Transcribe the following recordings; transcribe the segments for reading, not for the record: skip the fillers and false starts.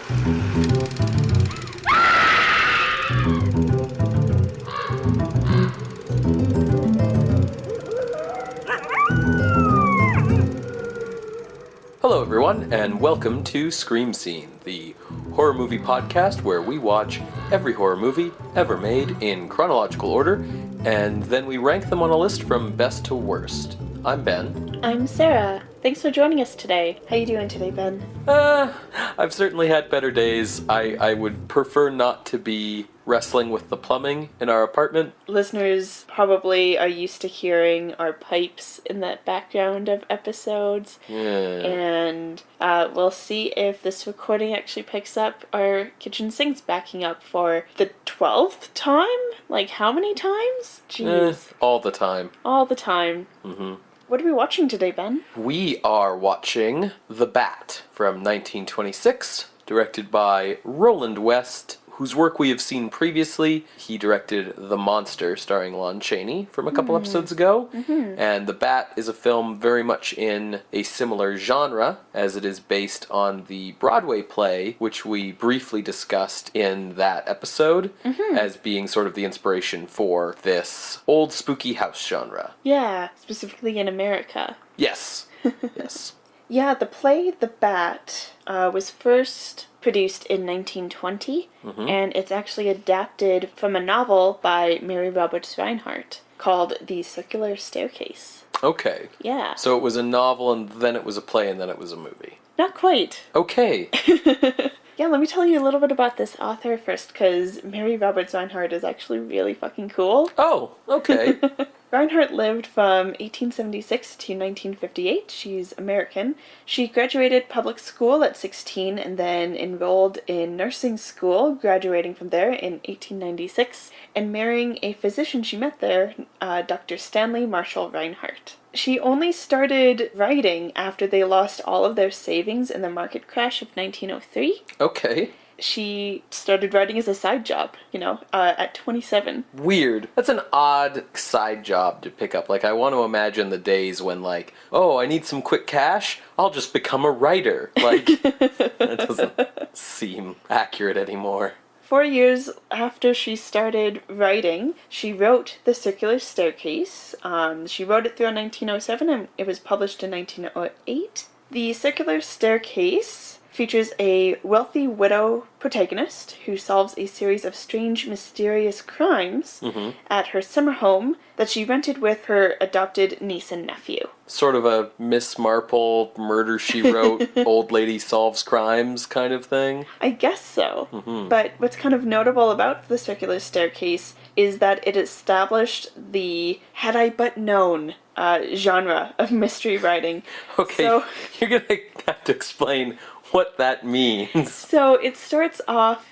Hello everyone, and welcome to Scream Scene, the horror movie podcast where we watch every horror movie ever made in chronological order, and then we rank them on a list from best to worst. I'm Ben. I'm Sarah. Thanks for joining us today. How you doing today, Ben? I've certainly had better days. I would prefer not to be wrestling with the plumbing in our apartment. Listeners probably are used to hearing our pipes in the background of episodes. Yeah. And we'll see if this recording actually picks up our kitchen sinks backing up for the 12th time? Like, how many times? Jeez. All the time. All the time. Mm-hmm. What are we watching today, Ben? We are watching The Bat from 1926, directed by Roland West, whose work we have seen previously. He directed The Monster, starring Lon Chaney, from a couple episodes ago. Mm-hmm. And The Bat is a film very much in a similar genre, as it is based on the Broadway play, which we briefly discussed in that episode, as being sort of the inspiration for this old spooky house genre. Yeah, specifically in America. Yes. Yes. Yeah, the play The Bat was first produced in 1920, and it's actually adapted from a novel by Mary Roberts Rinehart called The Circular Staircase. Okay. Yeah. So it was a novel, and then it was a play, and then it was a movie. Not quite. Okay. Yeah, let me tell you a little bit about this author first, because Mary Roberts Rinehart is actually really fucking cool. Oh, okay. Rinehart lived from 1876 to 1958. She's American. She graduated public school at 16 and then enrolled in nursing school, graduating from there in 1896, and marrying a physician she met there, Dr. Stanley Marshall Rinehart. She only started writing after they lost all of their savings in the market crash of 1903. Okay. She started writing as a side job, at 27. Weird. That's an odd side job to pick up. Like, I want to imagine the days when, like, oh, I need some quick cash? I'll just become a writer. Like, that doesn't seem accurate anymore. 4 years after she started writing, she wrote The Circular Staircase. She wrote it through in 1907, and it was published in 1908. The Circular Staircase features a wealthy widow protagonist who solves a series of strange, mysterious crimes at her summer home that she rented with her adopted niece and nephew. Sort of a Miss Marple, Murder, She Wrote, old lady solves crimes kind of thing? I guess so. But what's kind of notable about The Circular Staircase is that it established the had I but known genre of mystery writing. Okay, so, you're going to have to explain what that means. So it starts off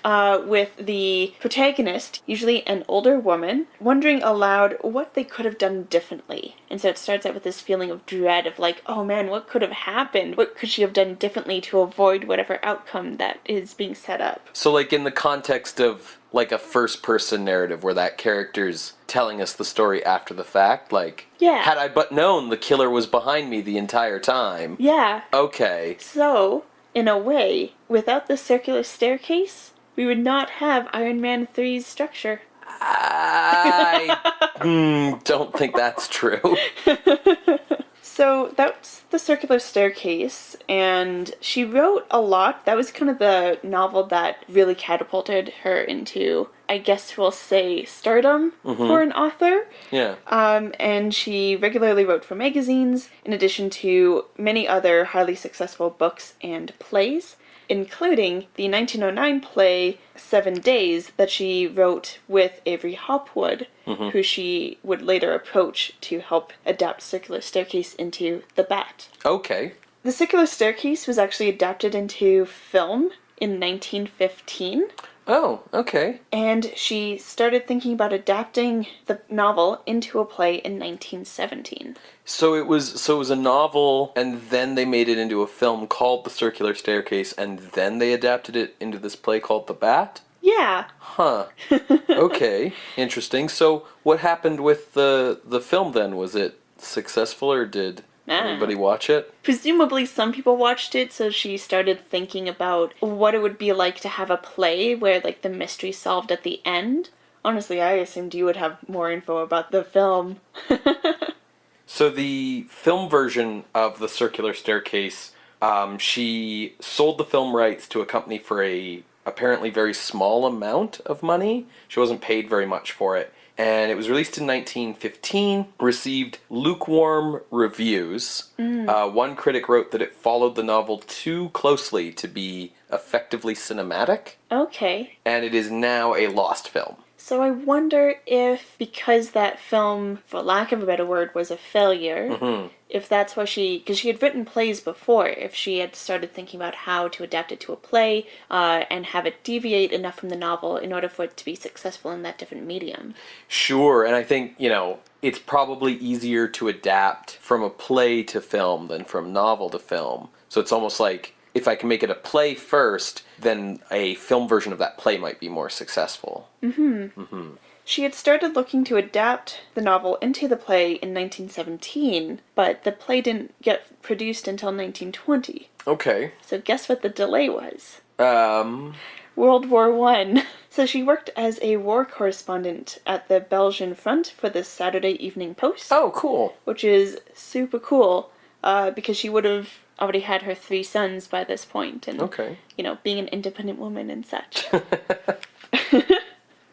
with the protagonist, usually an older woman, wondering aloud what they could have done differently. And so it starts out with this feeling of dread of like, oh man, what could have happened? What could she have done differently to avoid whatever outcome that is being set up? So like in the context of like a first-person narrative where that character's telling us the story after the fact, like, yeah, had I but known the killer was behind me the entire time. Yeah. Okay. So, in a way, without the circular staircase, we would not have Iron Man 3's structure. I don't think that's true. So that's The Circular Staircase, and she wrote a lot. That was kind of the novel that really catapulted her into, I guess we'll say, stardom for an author. Yeah. And she regularly wrote for magazines, in addition to many other highly successful books and plays, including the 1909 play 7 Days that she wrote with Avery Hopwood, who she would later approach to help adapt Circular Staircase into The Bat. Okay. The Circular Staircase was actually adapted into film in 1915. Oh, okay. And she started thinking about adapting the novel into a play in 1917. So it was a novel, and then they made it into a film called The Circular Staircase, and then they adapted it into this play called The Bat? Yeah. Huh. Okay. Interesting. So what happened with the film then? Was it successful, or did Anybody watch it? Presumably some people watched it, so she started thinking about what it would be like to have a play where, like, the mystery solved at the end. Honestly, I assumed you would have more info about the film. So the film version of The Circular Staircase, she sold the film rights to a company for a apparently very small amount of money. She wasn't paid very much for it. And it was released in 1915, received lukewarm reviews. One critic wrote that it followed the novel too closely to be effectively cinematic. Okay. And it is now a lost film. So I wonder if, because that film, for lack of a better word, was a failure, if that's why because she had written plays before, if she had started thinking about how to adapt it to a play and have it deviate enough from the novel in order for it to be successful in that different medium. Sure, and I think, it's probably easier to adapt from a play to film than from novel to film. So it's almost like, if I can make it a play first, then a film version of that play might be more successful. She had started looking to adapt the novel into the play in 1917, but the play didn't get produced until 1920. Okay. So guess what the delay was? World War I. So she worked as a war correspondent at the Belgian front for the Saturday Evening Post. Oh, cool. Which is super cool, because she would have already had her 3 sons by this point, and, being an independent woman and such.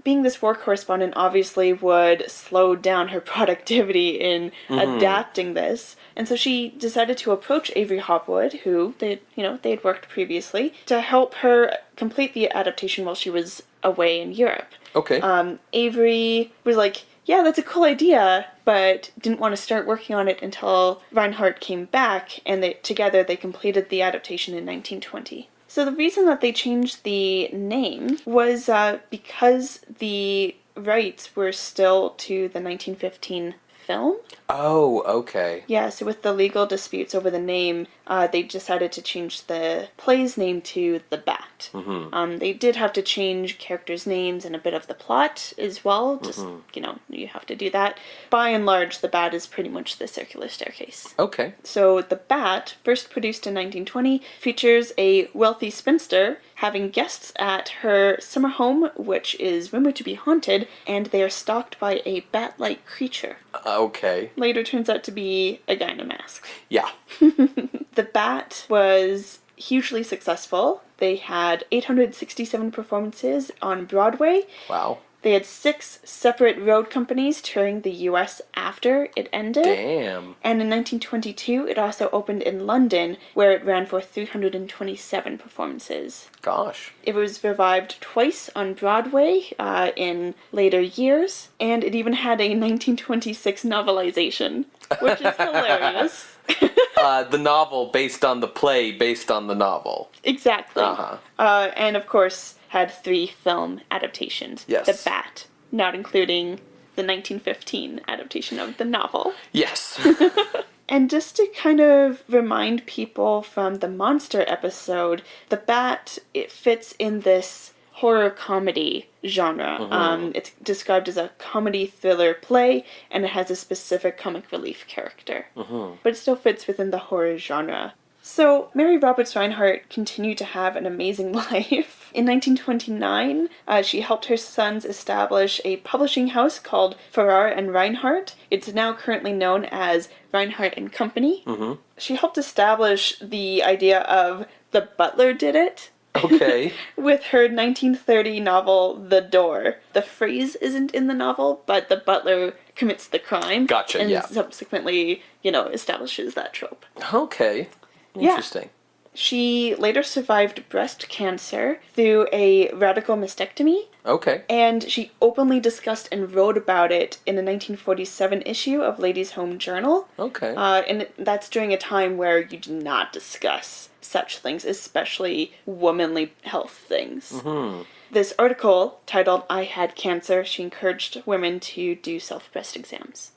Being this war correspondent obviously would slow down her productivity in adapting this, and so she decided to approach Avery Hopwood, who they'd worked previously, to help her complete the adaptation while she was away in Europe. Okay. Avery was like, yeah, that's a cool idea, but didn't want to start working on it until Rinehart came back, and together they completed the adaptation in 1920. So the reason that they changed the name was because the rights were still to the 1915 film. Oh, okay. Yeah, so with the legal disputes over the name, they decided to change the play's name to The Bat. They did have to change characters' names and a bit of the plot as well. Just, you have to do that. By and large, The Bat is pretty much The Circular Staircase. Okay. So The Bat, first produced in 1920, features a wealthy spinster having guests at her summer home, which is rumored to be haunted, and they are stalked by a bat-like creature. Okay. Later turns out to be a guy in a mask. Yeah. The Bat was hugely successful. They had 867 performances on Broadway. Wow. They had 6 separate road companies touring the US after it ended. Damn. And in 1922, it also opened in London, where it ran for 327 performances. Gosh. It was revived twice on Broadway in later years, and it even had a 1926 novelization, which is hilarious. The novel based on the play based on the novel. Exactly. Uh-huh. And of course, had 3 film adaptations. Yes. The Bat, not including the 1915 adaptation of the novel. Yes. And just to kind of remind people from the monster episode, The Bat, it fits in this horror comedy genre. It's described as a comedy thriller play, and it has a specific comic relief character. But it still fits within the horror genre. So, Mary Roberts Rinehart continued to have an amazing life. In 1929, she helped her sons establish a publishing house called Farrar and Rinehart. It's now currently known as Rinehart and Company. She helped establish the idea of the butler did it. Okay. With her 1930 novel, The Door. The phrase isn't in the novel, but the butler commits the crime. Gotcha, and yeah. subsequently, establishes that trope. Okay. Interesting. Yeah. She later survived breast cancer through a radical mastectomy. Okay. And she openly discussed and wrote about it in the 1947 issue of Ladies' Home Journal. Okay. And that's during a time where you do not discuss such things, especially womanly health things. This article, titled I Had Cancer, she encouraged women to do self-breast exams.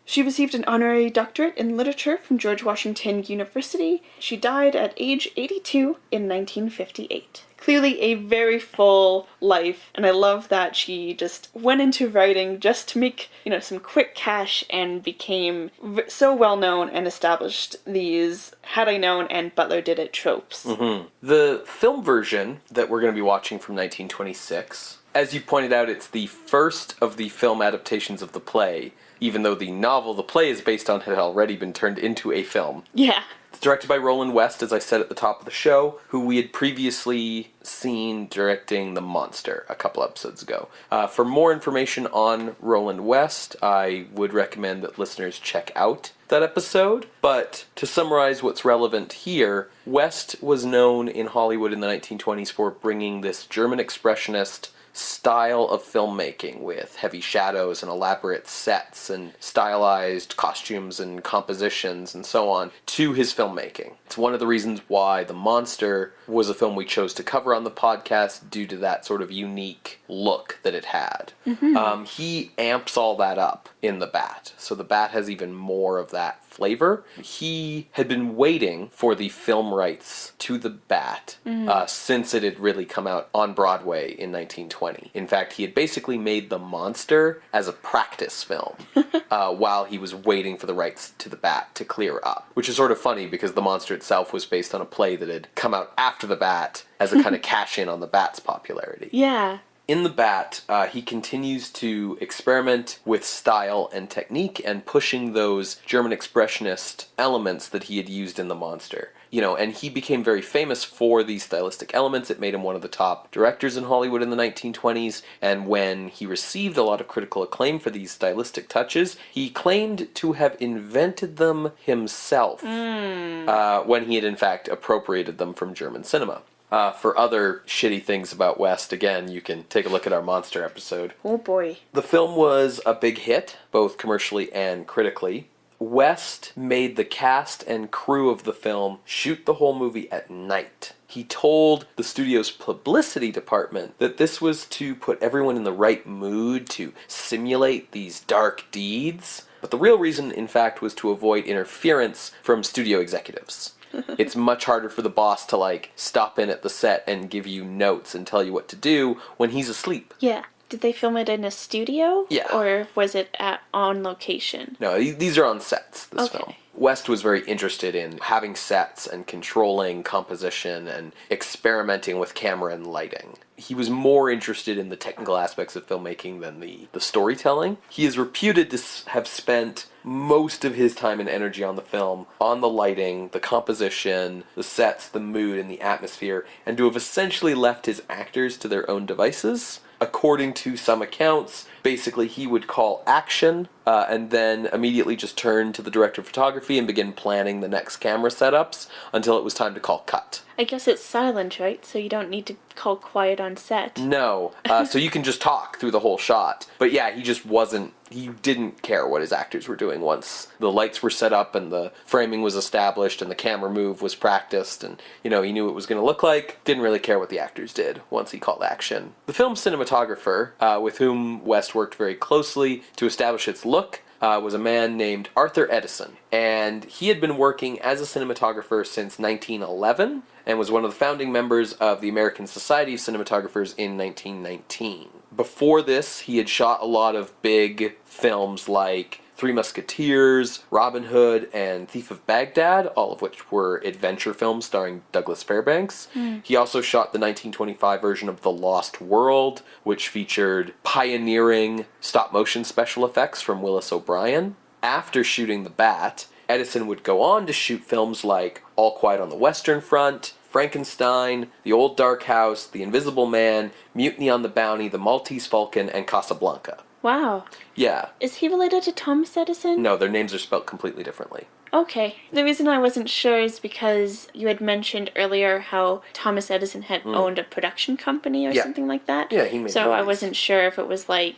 She received an honorary doctorate in literature from George Washington University. She died at age 82 in 1958. Clearly a very full life, and I love that she just went into writing just to make, some quick cash and became so well known and established these had I known and Butler did it tropes. Mm-hmm. The film version that we're going to be watching from 1926, as you pointed out, it's the first of the film adaptations of the play, even though the novel the play is based on had already been turned into a film. Yeah. It's directed by Roland West, as I said at the top of the show, who we had previously seen directing The Monster a couple episodes ago. For more information on Roland West, I would recommend that listeners check out that episode. But to summarize what's relevant here, West was known in Hollywood in the 1920s for bringing this German expressionist style of filmmaking with heavy shadows and elaborate sets and stylized costumes and compositions and so on to his filmmaking. It's one of the reasons why The Monster was a film we chose to cover on the podcast due to that sort of unique look that it had. Mm-hmm. He amps all that up in The Bat, so The Bat has even more of that flavor. He had been waiting for the film rights to The Bat since it had really come out on Broadway in 1920. In fact, he had basically made The Monster as a practice film while he was waiting for the rights to The Bat to clear up, which is sort of funny because The Monster itself was based on a play that had come out after The Bat as a kind of cash-in on The Bat's popularity. Yeah. In The Bat, he continues to experiment with style and technique and pushing those German expressionist elements that he had used in The Monster. And he became very famous for these stylistic elements. It made him one of the top directors in Hollywood in the 1920s, and when he received a lot of critical acclaim for these stylistic touches, he claimed to have invented them himself when he had in fact appropriated them from German cinema. For other shitty things about West, again, you can take a look at our Monster episode. Oh boy. The film was a big hit, both commercially and critically. West made the cast and crew of the film shoot the whole movie at night. He told the studio's publicity department that this was to put everyone in the right mood to simulate these dark deeds. But the real reason, in fact, was to avoid interference from studio executives. It's much harder for the boss to, stop in at the set and give you notes and tell you what to do when he's asleep. Yeah. Did they film it in a studio? Yeah. Or was it on location? No, these are on sets, this film. West was very interested in having sets and controlling composition and experimenting with camera and lighting. He was more interested in the technical aspects of filmmaking than the storytelling. He is reputed to have spent most of his time and energy on the film, on the lighting, the composition, the sets, the mood, and the atmosphere, and to have essentially left his actors to their own devices. According to some accounts, basically he would call action and then immediately just turn to the director of photography and begin planning the next camera setups until it was time to call cut. I guess it's silent, right? So you don't need to call quiet on set. No, so you can just talk through the whole shot. But yeah, he didn't care what his actors were doing once the lights were set up and the framing was established and the camera move was practiced and, he knew what it was going to look like. Didn't really care what the actors did once he called action. The film's cinematographer, with whom West worked very closely to establish its look, was a man named Arthur Edison. And he had been working as a cinematographer since 1911 and was one of the founding members of the American Society of Cinematographers in 1919. Before this, he had shot a lot of big films like Three Musketeers, Robin Hood, and Thief of Baghdad, all of which were adventure films starring Douglas Fairbanks. He also shot the 1925 version of The Lost World, which featured pioneering stop-motion special effects from Willis O'Brien. After shooting The Bat, Edison would go on to shoot films like All Quiet on the Western Front, Frankenstein, The Old Dark House, The Invisible Man, Mutiny on the Bounty, The Maltese Falcon, and Casablanca. Wow. Yeah. Is he related to Thomas Edison? No, their names are spelled completely differently. Okay. The reason I wasn't sure is because you had mentioned earlier how Thomas Edison had owned a production company or something like that. Yeah, he made So movies. I wasn't sure if it was a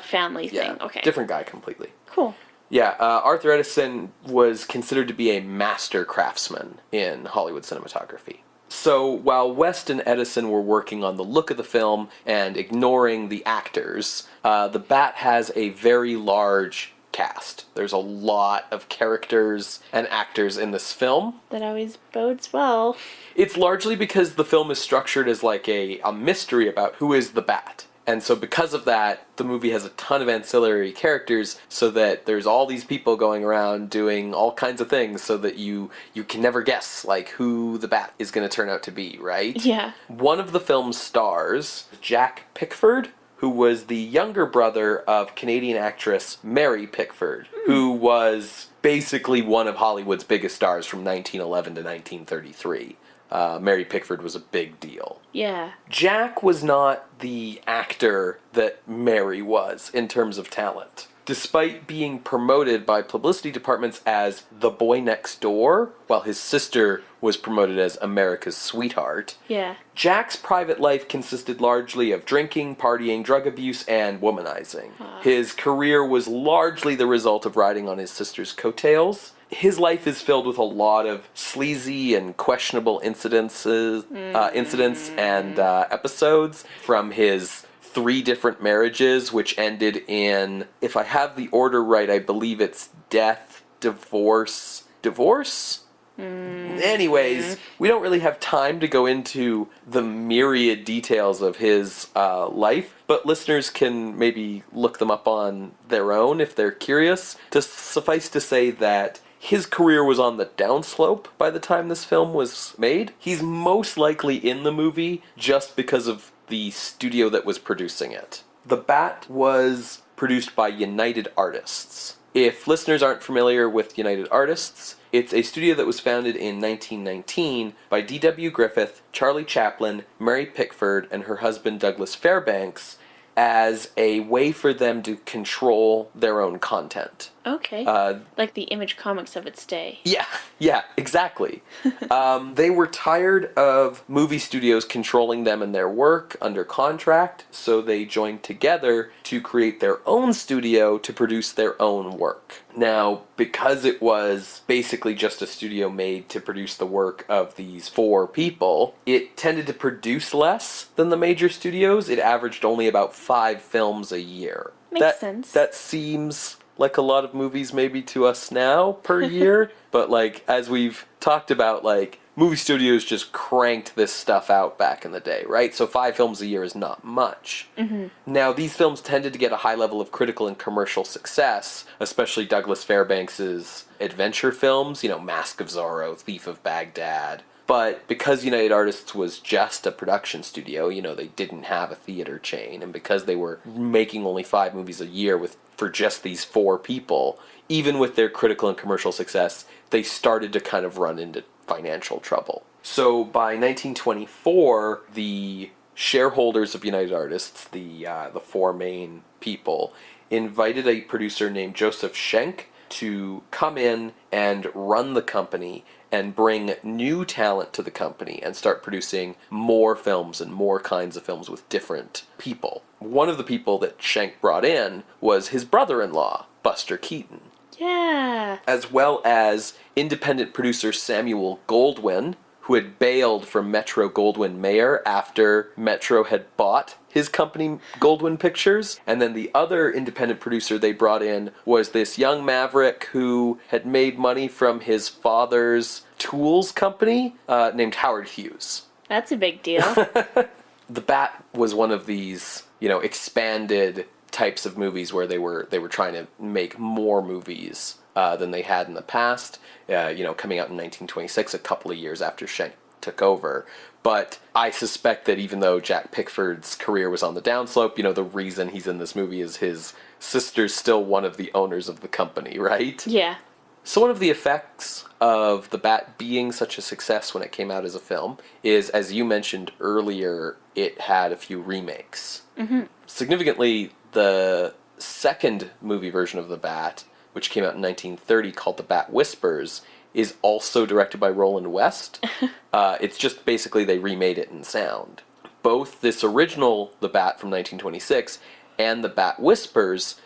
family thing. Okay. Different guy completely. Cool. Yeah, Arthur Edison was considered to be a master craftsman in Hollywood cinematography. So while West and Edison were working on the look of the film and ignoring the actors, The Bat has a very large cast. There's a lot of characters and actors in this film. That always bodes well. It's largely because the film is structured as like a mystery about who is the Bat. And so because of that, the movie has a ton of ancillary characters so that there's all these people going around doing all kinds of things so that you can never guess like who the Bat is going to turn out to be, right? Yeah. One of the film's stars, Jack Pickford, who was the younger brother of Canadian actress Mary Pickford, who was basically one of Hollywood's biggest stars from 1911 to 1933. Mary Pickford was a big deal. Yeah. Jack was not the actor that Mary was in terms of talent. Despite being promoted by publicity departments as the boy next door, while his sister was promoted as America's sweetheart, Yeah. Jack's private life consisted largely of drinking, partying, drug abuse, and womanizing. His career was largely the result of riding on his sister's coattails. His life is filled with a lot of sleazy and questionable incidents and episodes from his 3 different marriages, which ended in, if I have the order right, I believe it's death, divorce. Anyways, we don't really have time to go into the myriad details of his life, but listeners can maybe look them up on their own if they're curious. Suffice to say that his career was on the downslope by the time this film was made. He's most likely in the movie just because of the studio that was producing it. The Bat was produced by United Artists. If listeners aren't familiar with United Artists, it's a studio that was founded in 1919 by D.W. Griffith, Charlie Chaplin, Mary Pickford, and her husband Douglas Fairbanks as a way for them to control their own content. Okay. Like the Image Comics of its day. Yeah, exactly. They were tired of movie studios controlling them and their work under contract, so they joined together to create their own studio to produce their own work. Now, because it was basically just a studio made to produce the work of these 4 people, it tended to produce less than the major studios. It averaged only about 5 films a year. Makes sense. That seems like a lot of movies maybe to us now per year, but like as we've talked about, like movie studios just cranked this stuff out back in the day, right? So 5 films a year is not much. Mm-hmm. Now these films tended to get a high level of critical and commercial success, especially Douglas Fairbanks's adventure films, Mask of Zorro, Thief of Baghdad. But because United Artists was just a production studio, they didn't have a theater chain, and because they were making only 5 movies a year for just these 4 people, even with their critical and commercial success, they started to kind of run into financial trouble. So by 1924, the shareholders of United Artists, the 4 main people, invited a producer named Joseph Schenck to come in and run the company and bring new talent to the company and start producing more films and more kinds of films with different people. One of the people that Schenck brought in was his brother-in-law, Buster Keaton. Yeah. As well as independent producer Samuel Goldwyn, who had bailed from Metro-Goldwyn-Mayer after Metro had bought his company, Goldwyn Pictures. And then the other independent producer they brought in was this young maverick who had made money from his father's tools company named Howard Hughes. That's a big deal. The Bat was one of these, expanded types of movies where they were trying to make more movies than they had in the past, coming out in 1926, a couple of years after Schenck took over. But I suspect that even though Jack Pickford's career was on the downslope, the reason he's in this movie is his sister's still one of the owners of the company, right? Yeah. So one of the effects of The Bat being such a success when it came out as a film is, as you mentioned earlier, it had a few remakes. Mm-hmm. Significantly, the second movie version of The Bat, which came out in 1930, called The Bat Whispers, is also directed by Roland West. It's just basically they remade it in sound. Both this original The Bat from 1926 and The Bat Whispers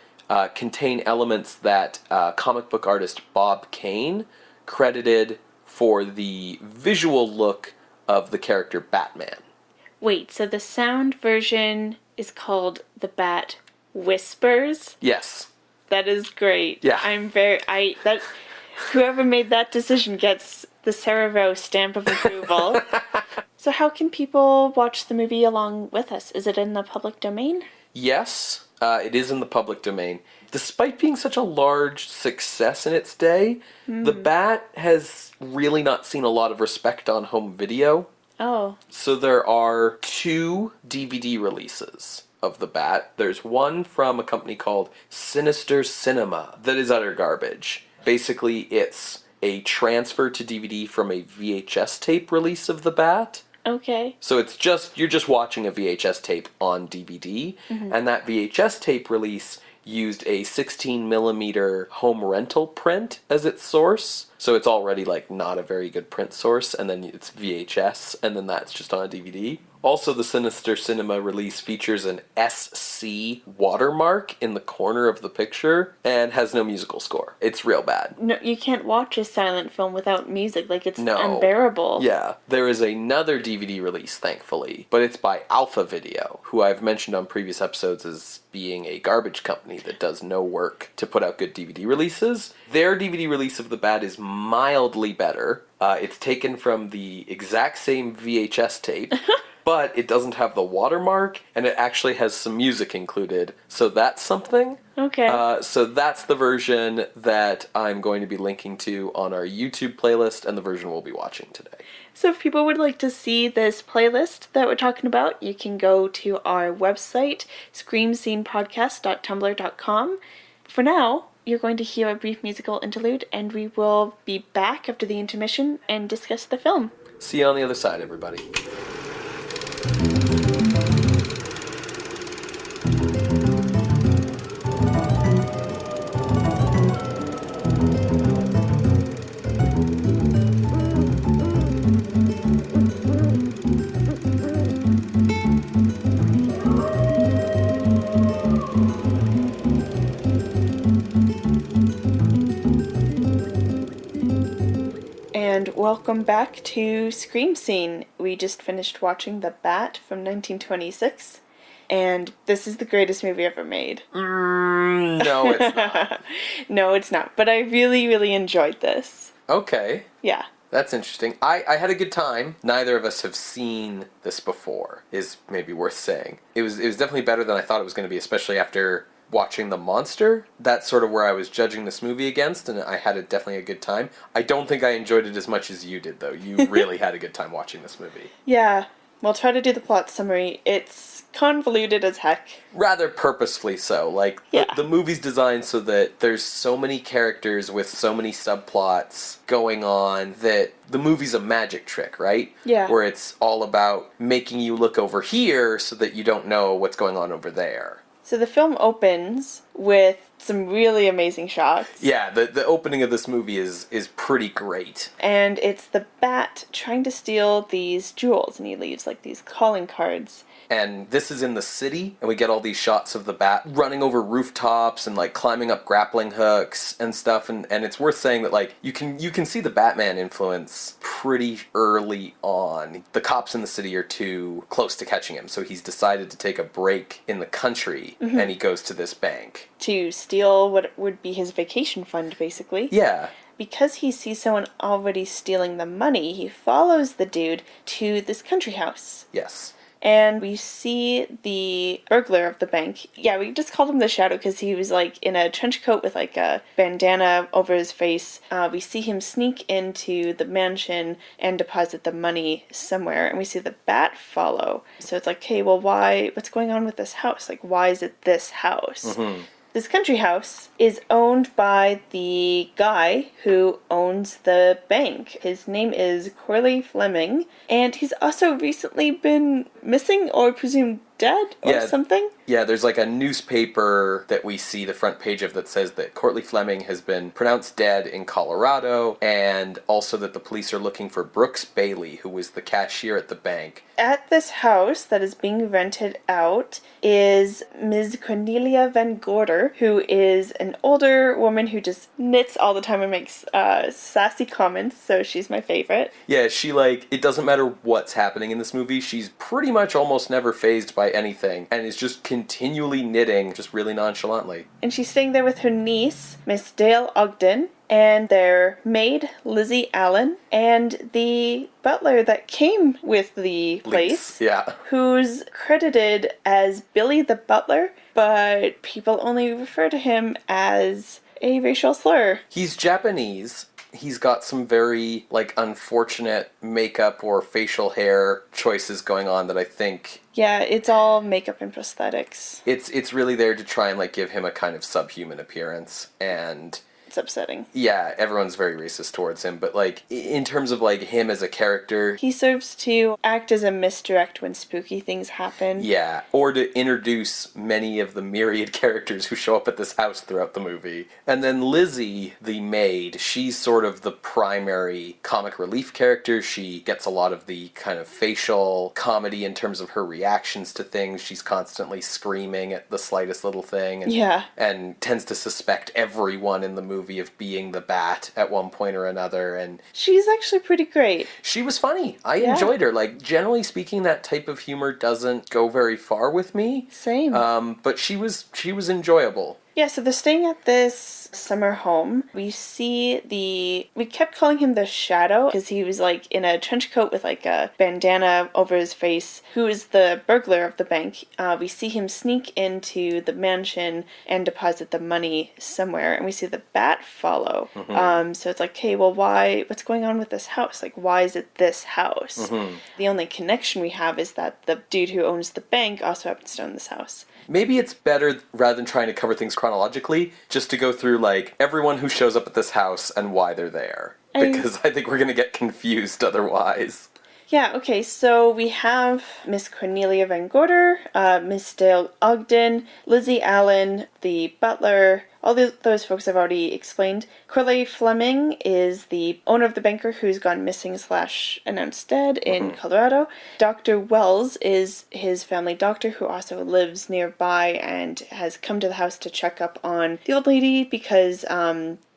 contain elements that comic book artist Bob Kane credited for the visual look of the character Batman. Wait, so the sound version is called The Bat Whispers? Yes. That is great. Yeah. Whoever made that decision gets the Cerevo stamp of approval. So how can people watch the movie along with us? Is it in the public domain? Yes, it is in the public domain. Despite being such a large success in its day, The Bat has really not seen a lot of respect on home video. Oh. So there are 2 DVD releases of The Bat. There's one from a company called Sinister Cinema that is utter garbage. Basically, it's a transfer to DVD from a VHS tape release of The Bat. Okay. So it's you're just watching a VHS tape on DVD, and that VHS tape release used a 16mm home rental print as its source. So it's already not a very good print source, and then it's VHS, and then that's just on a DVD. Also, the Sinister Cinema release features an SC watermark in the corner of the picture and has no musical score. It's real bad. No, you can't watch a silent film without music. It's No. unbearable. Yeah. There is another DVD release, thankfully, but it's by Alpha Video, who I've mentioned on previous episodes as being a garbage company that does no work to put out good DVD releases. Their DVD release of The Bat is mildly better. It's taken from the exact same VHS tape, but it doesn't have the watermark, and it actually has some music included, so that's something. Okay. So that's the version that I'm going to be linking to on our YouTube playlist, and the version we'll be watching today. So if people would like to see this playlist that we're talking about, you can go to our website, screamscenepodcast.tumblr.com. For now, you're going to hear a brief musical interlude, and we will be back after the intermission and discuss the film. See you on the other side, everybody. And welcome back to Scream Scene. We just finished watching The Bat from 1926, and this is the greatest movie ever made. No, it's not. No, it's not, but I really, really enjoyed this. Okay. Yeah. That's interesting. I had a good time. Neither of us have seen this before, is maybe worth saying. It was definitely better than I thought it was going to be, especially after watching The Monster. That's sort of where I was judging this movie against, and I had definitely a good time. I don't think I enjoyed it as much as you did, though. You really had a good time watching this movie. Yeah. We'll try to do the plot summary. It's convoluted as heck. Rather purposefully so. The movie's designed so that there's so many characters with so many subplots going on that the movie's a magic trick, right? Yeah. Where it's all about making you look over here so that you don't know what's going on over there. So the film opens with some really amazing shots. Yeah, the opening of this movie is pretty great. And it's the Bat trying to steal these jewels, and he leaves these calling cards. And this is in the city, and we get all these shots of the Bat running over rooftops and climbing up grappling hooks and stuff. And it's worth saying that you can see the Batman influence pretty early on. The cops in the city are too close to catching him, so he's decided to take a break in the country, and he goes to this bank To steal what would be his vacation fund, basically. Yeah. Because he sees someone already stealing the money, he follows the dude to this country house. Yes. And we see the burglar of the bank. Yeah, we just called him the Shadow because he was in a trench coat with a bandana over his face. We see him sneak into the mansion and deposit the money somewhere. And we see the Bat follow. So it's hey, well, what's going on with this house? Why is it this house? Mm-hmm. This country house is owned by the guy who owns the bank. His name is Corley Fleming, and he's also recently been missing or presumed dead or something. Yeah, there's a newspaper that we see the front page of that says that Corley Fleming has been pronounced dead in Colorado, and also that the police are looking for Brooks Bailey, who was the cashier at the bank. At this house that is being rented out is Ms. Cornelia Van Gorder, who is an older woman who just knits all the time and makes sassy comments, so she's my favorite. Yeah, she it doesn't matter what's happening in this movie, she's pretty much almost never fazed by anything, and is just continually knitting, just really nonchalantly. And she's staying there with her niece, Miss Dale Ogden, and their maid, Lizzie Allen, and the butler that came with the place, Yeah. who's credited as Billy the Butler, but people only refer to him as a racial slur. He's Japanese. He's got some very, unfortunate makeup or facial hair choices going on that I think... Yeah, it's all makeup and prosthetics. It's really there to try and, give him a kind of subhuman appearance, and... It's upsetting. Yeah, everyone's very racist towards him, but, in terms of, him as a character... He serves to act as a misdirect when spooky things happen. Yeah, or to introduce many of the myriad characters who show up at this house throughout the movie. And then Lizzie, the maid, she's sort of the primary comic relief character. She gets a lot of the kind of facial comedy in terms of her reactions to things. She's constantly screaming at the slightest little thing. And tends to suspect everyone in the movie of being the Bat at one point or another, and she's actually pretty great. She was funny. I enjoyed her. Generally speaking, that type of humor doesn't go very far with me. Same. But she was enjoyable. Yeah, so they're staying at this summer home. We kept calling him the Shadow because he was in a trench coat with a bandana over his face, who is the burglar of the bank. We see him sneak into the mansion and deposit the money somewhere, and we see the Bat follow. Mm-hmm. So it's hey, well, what's going on with this house? Why is it this house? Mm-hmm. The only connection we have is that the dude who owns the bank also happens to own this house. Maybe it's better, rather than trying to cover things chronologically, just to go through, everyone who shows up at this house and why they're there. Because I think we're going to get confused otherwise. Yeah, okay, so we have Miss Cornelia Van Gorder, Miss Dale Ogden, Lizzie Allen, the butler. All those folks I've already explained. Corley Fleming is the owner of the banker who's gone missing / announced dead in Colorado. Dr. Wells is his family doctor who also lives nearby and has come to the house to check up on the old lady because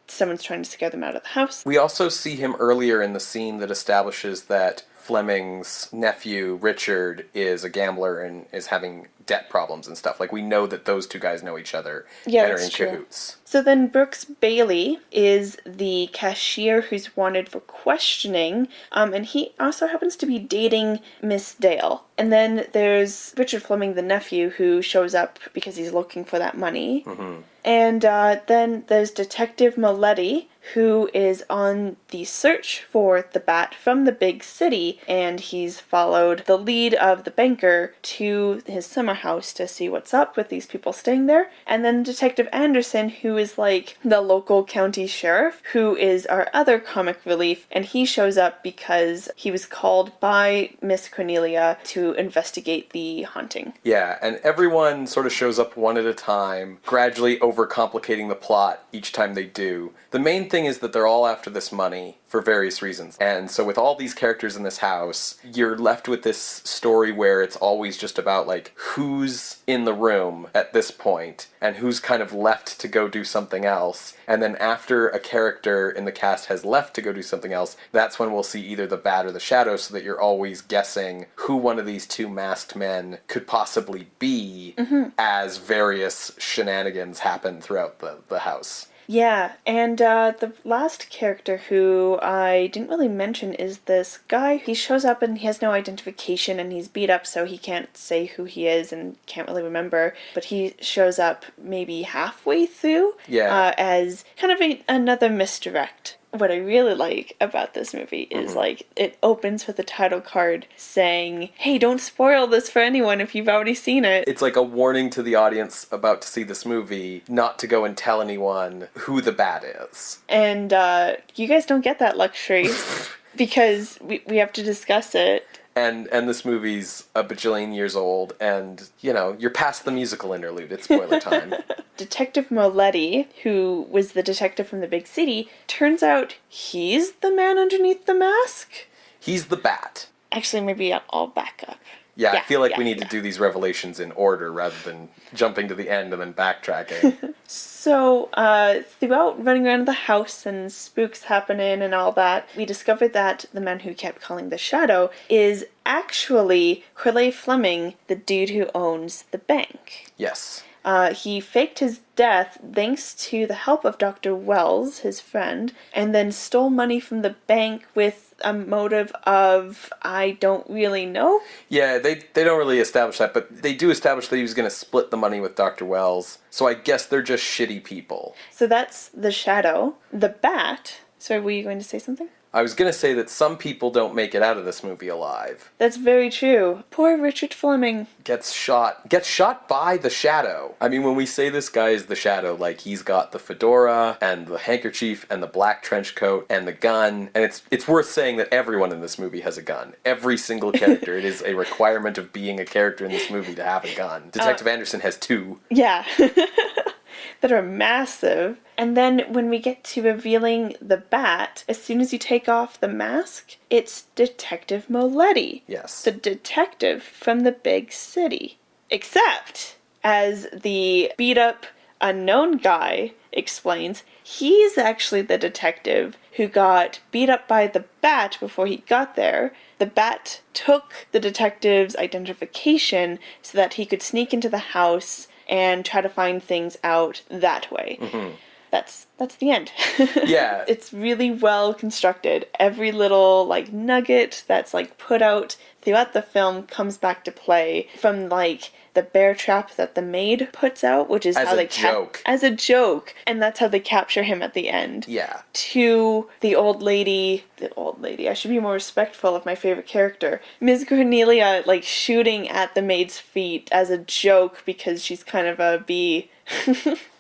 someone's trying to scare them out of the house. We also see him earlier in the scene that establishes that Fleming's nephew, Richard, is a gambler and is having debt problems and stuff. We know that those two guys know each other and are in cahoots. So then Brooks Bailey is the cashier who's wanted for questioning, and he also happens to be dating Miss Dale. And then there's Richard Fleming, the nephew, who shows up because he's looking for that money. Mm-hmm. And then there's Detective Maletti, who is on the search for the Bat from the big city, and he's followed the lead of the banker to his summer house to see what's up with these people staying there. And then Detective Anderson, who is the local county sheriff, who is our other comic relief, and he shows up because he was called by Miss Cornelia to investigate the haunting. Yeah, and everyone sort of shows up one at a time, gradually overcomplicating the plot each time they do. The main thing is that they're all after this money for various reasons. And so with all these characters in this house, you're left with this story where it's always just about who's in the room at this point and who's kind of left to go do something else. And then after a character in the cast has left to go do something else, that's when we'll see either the Bat or the Shadow, so that you're always guessing who one of these two masked men could possibly be as various shenanigans happen throughout the house. Yeah, and the last character who I didn't really mention is this guy. He shows up and he has no identification and he's beat up, so he can't say who he is and can't really remember. But he shows up maybe halfway through as kind of another misdirect. What I really like about this movie is it opens with a title card saying, hey, don't spoil this for anyone if you've already seen it. It's like a warning to the audience about to see this movie not to go and tell anyone who the Bat is. And you guys don't get that luxury because we have to discuss it. And this movie's a bajillion years old, and, you're past the musical interlude. It's spoiler time. Detective Maletti, who was the detective from the big city, turns out he's the man underneath the mask? He's the Bat. Actually, maybe I'll back up. Yeah, I feel like we need to do these revelations in order rather than jumping to the end and then backtracking. So, throughout running around the house and spooks happening and all that, we discovered that the man who kept calling the Shadow is actually Crowley Fleming, the dude who owns the bank. Yes. He faked his death thanks to the help of Dr. Wells, his friend, and then stole money from the bank with a motive of, I don't really know. Yeah, they don't really establish that, but they do establish that he was going to split the money with Dr. Wells. So I guess they're just shitty people. So that's the Shadow. The Bat. Sorry, were you going to say something? I was going to say that some people don't make it out of this movie alive. That's very true. Poor Richard Fleming. Gets shot by the Shadow. I mean, when we say this guy is the Shadow, like, he's got the fedora and the handkerchief and the black trench coat and the gun, and it's worth saying that everyone in this movie has a gun. Every single character. It is a requirement of being a character in this movie to have a gun. Detective Anderson has 2. Yeah. That are massive. And then when we get to revealing the Bat, as soon as you take off the mask, it's Detective Moletti. Yes. The detective from the big city. Except, as the beat-up unknown guy explains, he's actually the detective who got beat up by the Bat before he got there. The Bat took the detective's identification so that he could sneak into the house and try to find things out that way. Mm-hmm. That's the end. Yeah. It's really well constructed. Every little, like, nugget that's, like, put out throughout the film comes back to play. From, like, the bear trap that the maid puts out, which is how they as a joke, and that's how they capture him at the end. Yeah. To the old lady, I should be more respectful of my favorite character, Ms. Cornelia, like, shooting at the maid's feet as a joke because she's kind of a bee.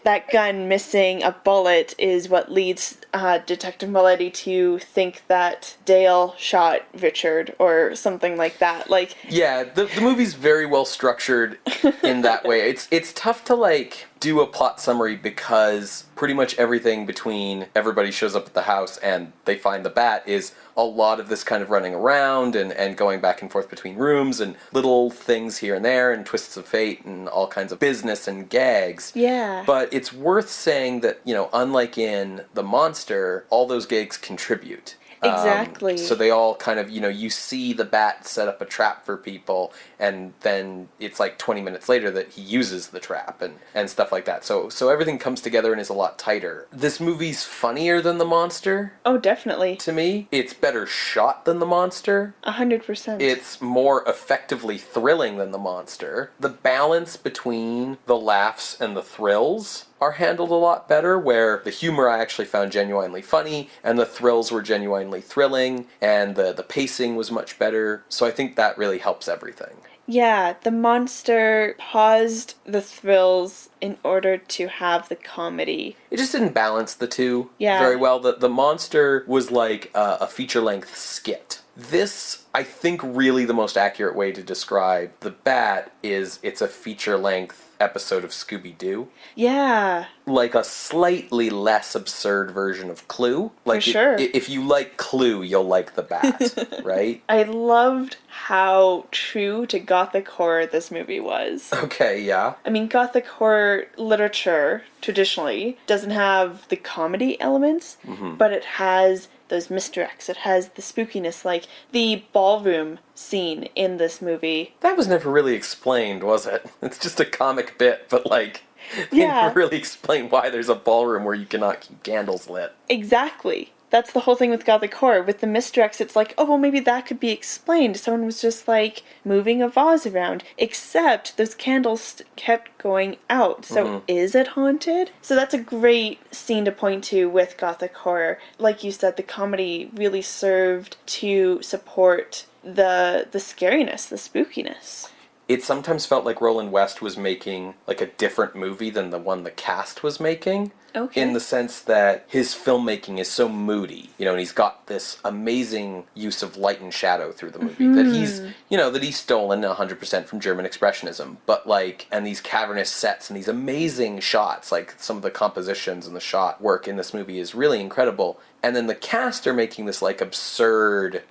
That gun missing a bullet is what leads Detective Moletti to think that Dale shot Richard or something like that. Like, yeah, the movie's very well structured in that way. It's tough to, like, do a plot summary because pretty much everything between everybody shows up at the house and they find the Bat is a lot of this kind of running around and going back and forth between rooms and little things here and there and twists of fate and all kinds of business and gags. Yeah. But it's worth saying that, you know, unlike in The Monster, all those gags contribute. Exactly. So they all kind of, you know, you see the Bat set up a trap for people, and then it's like 20 minutes later that he uses the trap and stuff like that. So everything comes together and is a lot tighter. This movie's funnier than The Monster. Oh, definitely. To me, it's better shot than The Monster. 100%. It's more effectively thrilling than The Monster. The balance between the laughs and the thrills are handled a lot better, where the humor I actually found genuinely funny, and the thrills were genuinely thrilling, and the pacing was much better, so I think that really helps everything. Yeah, The Monster paused the thrills in order to have the comedy. It just didn't balance the two very well. The Monster was like a feature-length skit. This, I think, really the most accurate way to describe the Bat is it's a feature-length episode of Scooby-Doo. Yeah. Like a slightly less absurd version of Clue. Like, for sure. If you like Clue, you'll like the Bat, right? I loved how true to gothic horror this movie was. Okay, yeah. I mean, gothic horror literature, traditionally, doesn't have the comedy elements, but it has those misdirects. It has the spookiness, like the ballroom scene in this movie. That was never really explained, was it? It's just a comic bit, but, like, they never really explain why there's a ballroom where you cannot keep candles lit. Exactly. That's the whole thing with gothic horror. With the misdirects, it's like, oh, well, maybe that could be explained. Someone was just, like, moving a vase around. Except those candles kept going out. So is it haunted? So that's a great scene to point to with gothic horror. Like you said, the comedy really served to support the scariness, the spookiness. It sometimes felt like Roland West was making, like, a different movie than the one the cast was making. Okay. In the sense that his filmmaking is so moody, you know, and he's got this amazing use of light and shadow through the movie that he's stolen 100% from German Expressionism, but, like, and these cavernous sets and these amazing shots, like some of the compositions and the shot work in this movie is really incredible. And then the cast are making this, like, absurd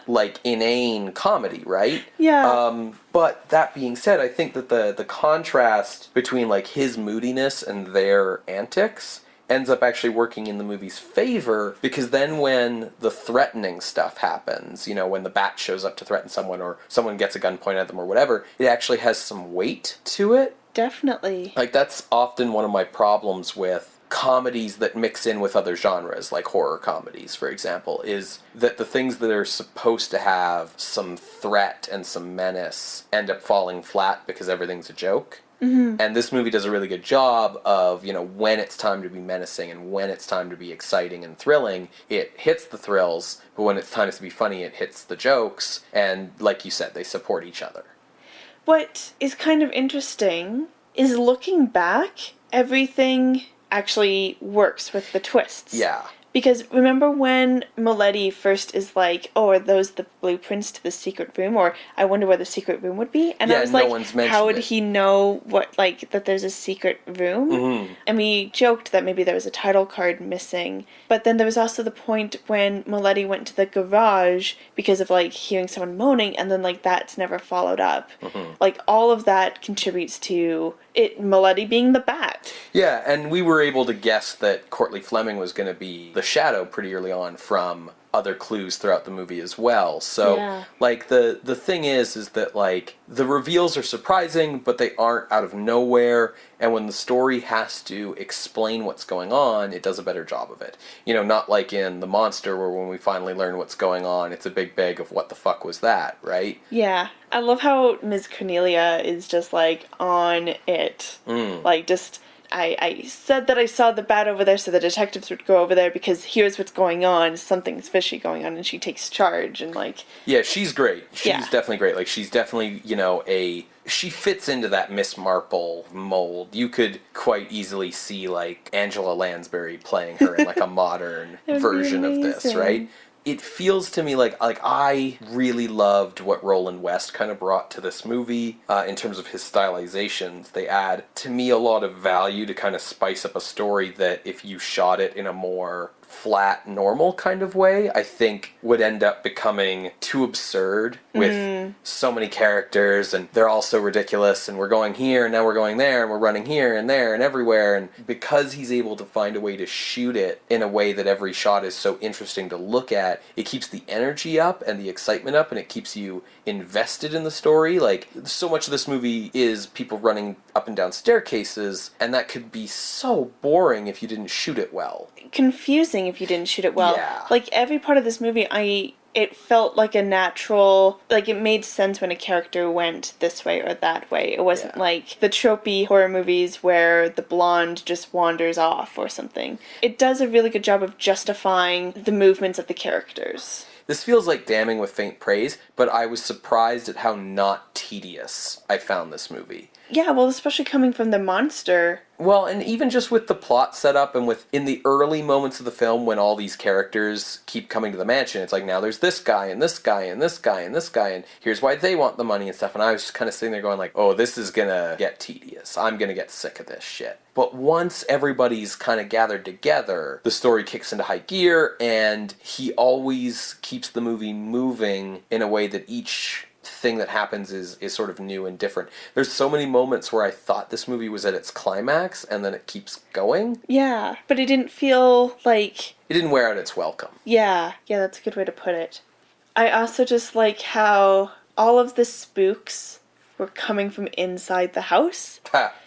like, inane comedy, right? Yeah. But that being said, I think that the contrast between, like, his moodiness and their antics ends up actually working in the movie's favor, because then when the threatening stuff happens, you know, when the bat shows up to threaten someone or someone gets a gun pointed at them or whatever, it actually has some weight to it. Definitely. Like, that's often one of my problems with comedies that mix in with other genres, like horror comedies, for example, is that the things that are supposed to have some threat and some menace end up falling flat because everything's a joke. Mm-hmm. And this movie does a really good job of, you know, when it's time to be menacing and when it's time to be exciting and thrilling, it hits the thrills, but when it's time to be funny, it hits the jokes, and like you said, they support each other. What is kind of interesting is, looking back, everything actually works with the twists. Yeah. Because remember when Milady first is like, oh, are those the blueprints to the secret room? Or I wonder where the secret room would be? And Yeah, I was no like, one's mentioned how would it. he know what, like, that there's a secret room? Mm-hmm. And we joked that maybe there was a title card missing. But then there was also the point when Milady went to the garage because of, like, hearing someone moaning, and then, like, that's never followed up. Mm-hmm. Like, all of that contributes to Milady being the bat. Yeah, and we were able to guess that Courtney Fleming was going to be the Shadow pretty early on from other clues throughout the movie as well. So, Yeah. like, the thing is that, like, the reveals are surprising, but they aren't out of nowhere, and when the story has to explain what's going on, it does a better job of it. You know, not like in The Monster, where when we finally learn what's going on, it's a big bag of what the fuck was that, right? Yeah. I love how Ms. Cornelia is just, like, on it. Like, just, I said that I saw the bat over there, so the detectives would go over there because here's what's going on. Something's fishy going on, and she takes charge, and, like... Yeah, she's great. She's Yeah. definitely great. Like, she's definitely, you know, she fits into that Miss Marple mold. You could quite easily see, like, Angela Lansbury playing her in, like, a modern That would be version of this, amazing. right? It feels to me like I really loved what Roland West kind of brought to this movie in terms of his stylizations. They add, to me, a lot of value to kind of spice up a story that if you shot it in a more flat, normal kind of way, I think would end up becoming too absurd with so many characters, and they're all so ridiculous, and we're going here, and now we're going there, and we're running here and there and everywhere, and because he's able to find a way to shoot it in a way that every shot is so interesting to look at, it keeps the energy up and the excitement up, and it keeps you invested in the story. Like, so much of this movie is people running up and down staircases, and that could be so boring if you didn't shoot it well. Confusing if you didn't shoot it well. Yeah. Like, every part of this movie, it felt like a natural, like, it made sense when a character went this way or that way. It wasn't like the tropey horror movies where the blonde just wanders off or something. It does a really good job of justifying the movements of the characters. This feels like damning with faint praise, but I was surprised at how not tedious I found this movie. Yeah, well, especially coming from The Monster. Well, and even just with the plot setup and in the early moments of the film when all these characters keep coming to the mansion, it's like, now there's this guy and this guy and this guy and this guy, and here's why they want the money and stuff, and I was just kind of sitting there going like, oh, this is gonna get tedious. I'm gonna get sick of this shit. But once everybody's kind of gathered together, the story kicks into high gear, and he always keeps the movie moving in a way that each thing that happens is sort of new and different. There's so many moments where I thought this movie was at its climax, and then it keeps going. Yeah, but it didn't feel like... It didn't wear out its welcome. Yeah, that's a good way to put it. I also just like how all of the spooks were coming from inside the house.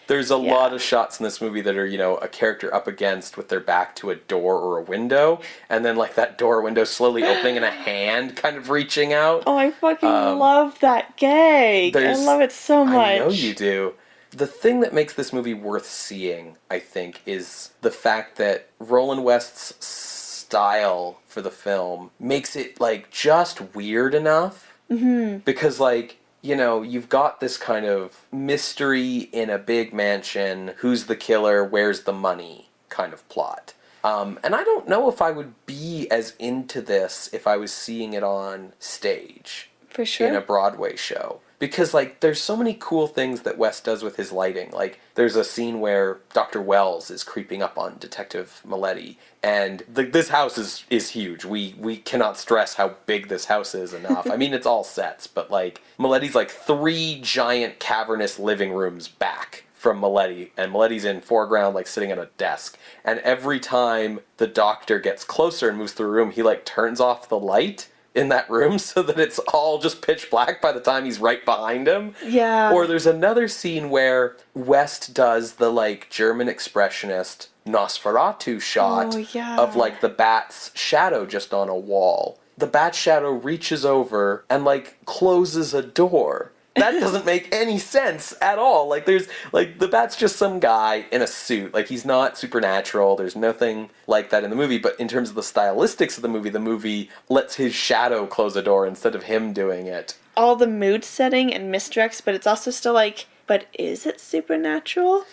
There's a lot of shots in this movie that are, you know, a character up against with their back to a door or a window, and then, like, that door or window slowly opening and a hand kind of reaching out. Oh, I fucking love that gag. I love it so much. I know you do. The thing that makes this movie worth seeing, I think, is the fact that Roland West's style for the film makes it, like, just weird enough. Mm-hmm. Because, like, you know, you've got this kind of mystery in a big mansion, who's the killer, where's the money kind of plot. And I don't know if I would be as into this if I was seeing it on stage. For sure. In a Broadway show. because, like, there's so many cool things that West does with his lighting. Like, there's a scene where Dr. Wells is creeping up on Detective Maletti, and this house is huge. We cannot stress how big this house is enough. I mean, it's all sets, but, like, Maletti's, like, 3 giant cavernous living rooms back from Maletti, and Maletti's in foreground, like, sitting at a desk. And every time the doctor gets closer and moves through a room, he, like, turns off the light in that room so that it's all just pitch black by the time he's right behind him. Yeah. Or there's another scene where West does the, like, German expressionist Nosferatu shot of, like, the bat's shadow just on a wall. The bat shadow reaches over and, like, closes a door. That doesn't make any sense at all. Like, there's, like, the bat's just some guy in a suit. Like, he's not supernatural. There's nothing like that in the movie. But in terms of the stylistics of the movie lets his shadow close a door instead of him doing it. All the mood setting and misdirects, but it's also still like, but is it supernatural?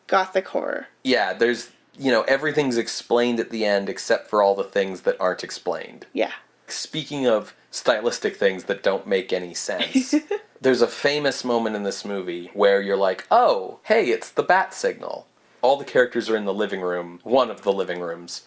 Gothic horror. Yeah, there's, you know, everything's explained at the end except for all the things that aren't explained. Yeah. Speaking of stylistic things that don't make any sense, there's a famous moment in this movie where you're like, oh, hey, it's the bat signal. All the characters are in the living room, one of the living rooms,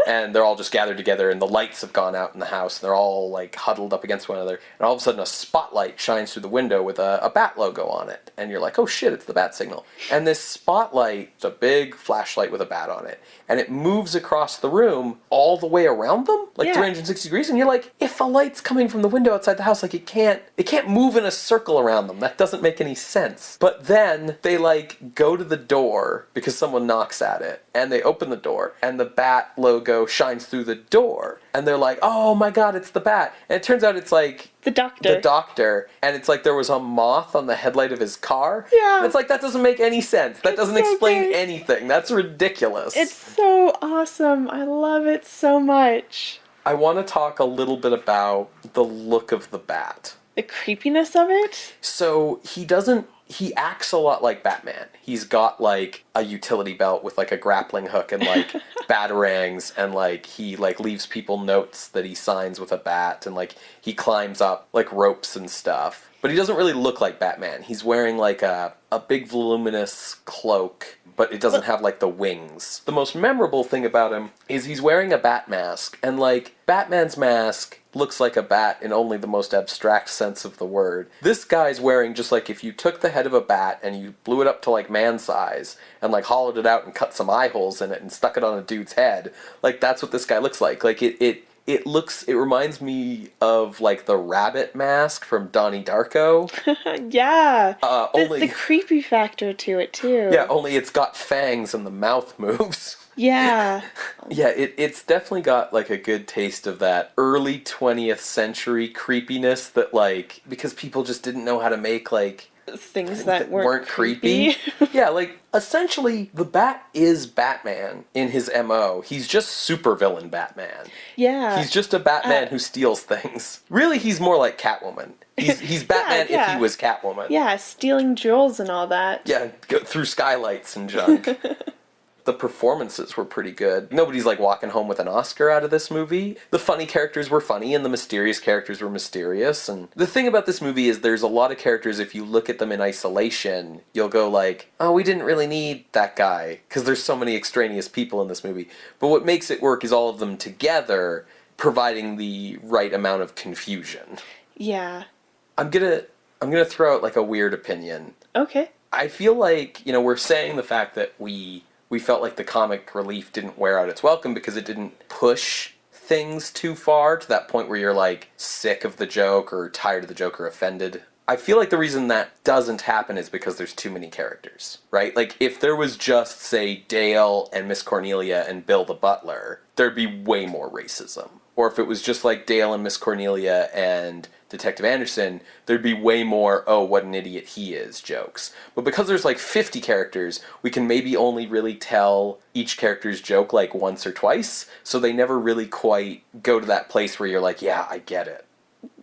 and they're all just gathered together, and the lights have gone out in the house, and they're all, like, huddled up against one another, and all of a sudden a spotlight shines through the window with a bat logo on it, and you're like, oh shit, it's the bat signal. And this spotlight, it's a big flashlight with a bat on it, and it moves across the room all the way around them, like 360 degrees, and you're like, if a light's coming from the window outside the house, like, it can't move in a circle around them. That doesn't make any sense. But then they, like, go to the door because someone knocks at it, and they open the door, and the bat logo shines through the door, and they're like, oh my god, it's the bat. And it turns out it's, like, the doctor, and it's like there was a moth on the headlight of his car. Yeah. And it's like, that doesn't make any sense. That doesn't so explain great. anything. That's ridiculous. It's so awesome. I love it so much. I want to talk a little bit about the look of the bat. The creepiness of it? So he acts a lot like Batman. He's got, like, a utility belt with, like, a grappling hook and, like, batarangs, and, like, he, like, leaves people notes that he signs with a bat, and, like, he climbs up, like, ropes and stuff. But he doesn't really look like Batman. He's wearing, like, a big voluminous cloak, but it doesn't have, like, the wings. The most memorable thing about him is he's wearing a bat mask, and, like, Batman's mask looks like a bat in only the most abstract sense of the word. This guy's wearing just, like, if you took the head of a bat and you blew it up to, like, man size and, like, hollowed it out and cut some eye holes in it and stuck it on a dude's head, like, that's what this guy looks like. Like, it reminds me of, like, the rabbit mask from Donnie Darko. Yeah. Only the creepy factor to it, too. Yeah, only it's got fangs and the mouth moves. Yeah. Yeah, it's definitely got, like, a good taste of that early 20th century creepiness that, like, because people just didn't know how to make, like, things that weren't creepy. Yeah, like, essentially, the Bat is Batman in his MO. He's just supervillain Batman. Yeah. He's just a Batman who steals things. Really, he's more like Catwoman. He's Batman if he was Catwoman. Yeah, stealing jewels and all that. Yeah, go through skylights and junk. The performances were pretty good. Nobody's, like, walking home with an Oscar out of this movie. The funny characters were funny, and the mysterious characters were mysterious. And the thing about this movie is there's a lot of characters, if you look at them in isolation, you'll go like, oh, we didn't really need that guy, because there's so many extraneous people in this movie. But what makes it work is all of them together, providing the right amount of confusion. Yeah. I'm gonna throw out, like, a weird opinion. Okay. I feel like, you know, we're saying the fact that we felt like the comic relief didn't wear out its welcome because it didn't push things too far to that point where you're, like, sick of the joke or tired of the joke or offended. I feel like the reason that doesn't happen is because there's too many characters, right? Like, if there was just, say, Dale and Miss Cornelia and Bill the butler, there'd be way more racism. Or if it was just, like, Dale and Miss Cornelia and Detective Anderson, there'd be way more, oh, what an idiot he is, jokes. But because there's, like, 50 characters, we can maybe only really tell each character's joke, like, once or twice, so they never really quite go to that place where you're like, yeah, I get it.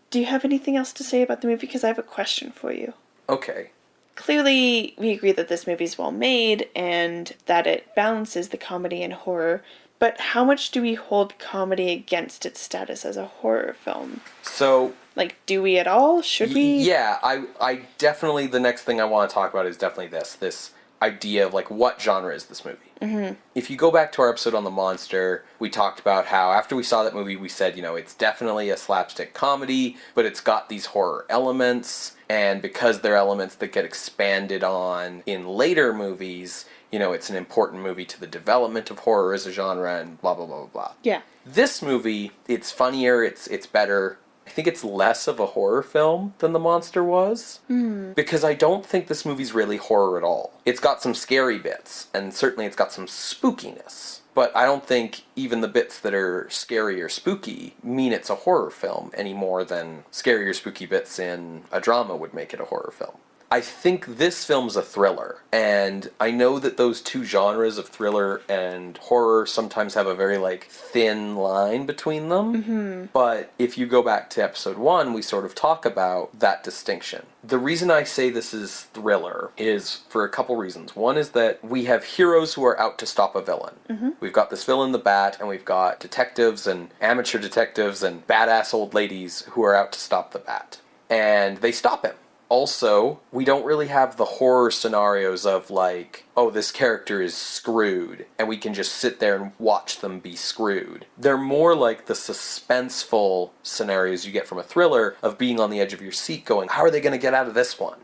Do you have anything else to say about the movie? Because I have a question for you. Okay. Clearly, we agree that this movie's well made, and that it balances the comedy and horror, but how much do we hold comedy against its status as a horror film? So, Like, do we at all? Should we? Yeah, I definitely, the next thing I want to talk about is definitely this idea of, like, what genre is this movie? Mm-hmm. If you go back to our episode on The Monster, we talked about how after we saw that movie, we said, it's definitely a slapstick comedy, but it's got these horror elements, and because they're elements that get expanded on in later movies, it's an important movie to the development of horror as a genre, and blah, blah, blah, blah, blah. Yeah. This movie, it's funnier, it's better. I think it's less of a horror film than The Monster was. Because I don't think this movie's really horror at all. It's got some scary bits, and certainly it's got some spookiness. But I don't think even the bits that are scary or spooky mean it's a horror film any more than scary or spooky bits in a drama would make it a horror film. I think this film's a thriller, and I know that those two genres of thriller and horror sometimes have a very, thin line between them, but if you go back to episode 1, we sort of talk about that distinction. The reason I say this is thriller is for a couple reasons. One is that we have heroes who are out to stop a villain. We've got this villain, the Bat, and we've got detectives and amateur detectives and badass old ladies who are out to stop the Bat. And they stop him. Also, we don't really have the horror scenarios of, this character is screwed, and we can just sit there and watch them be screwed. They're more like the suspenseful scenarios you get from a thriller of being on the edge of your seat going, how are they going to get out of this one?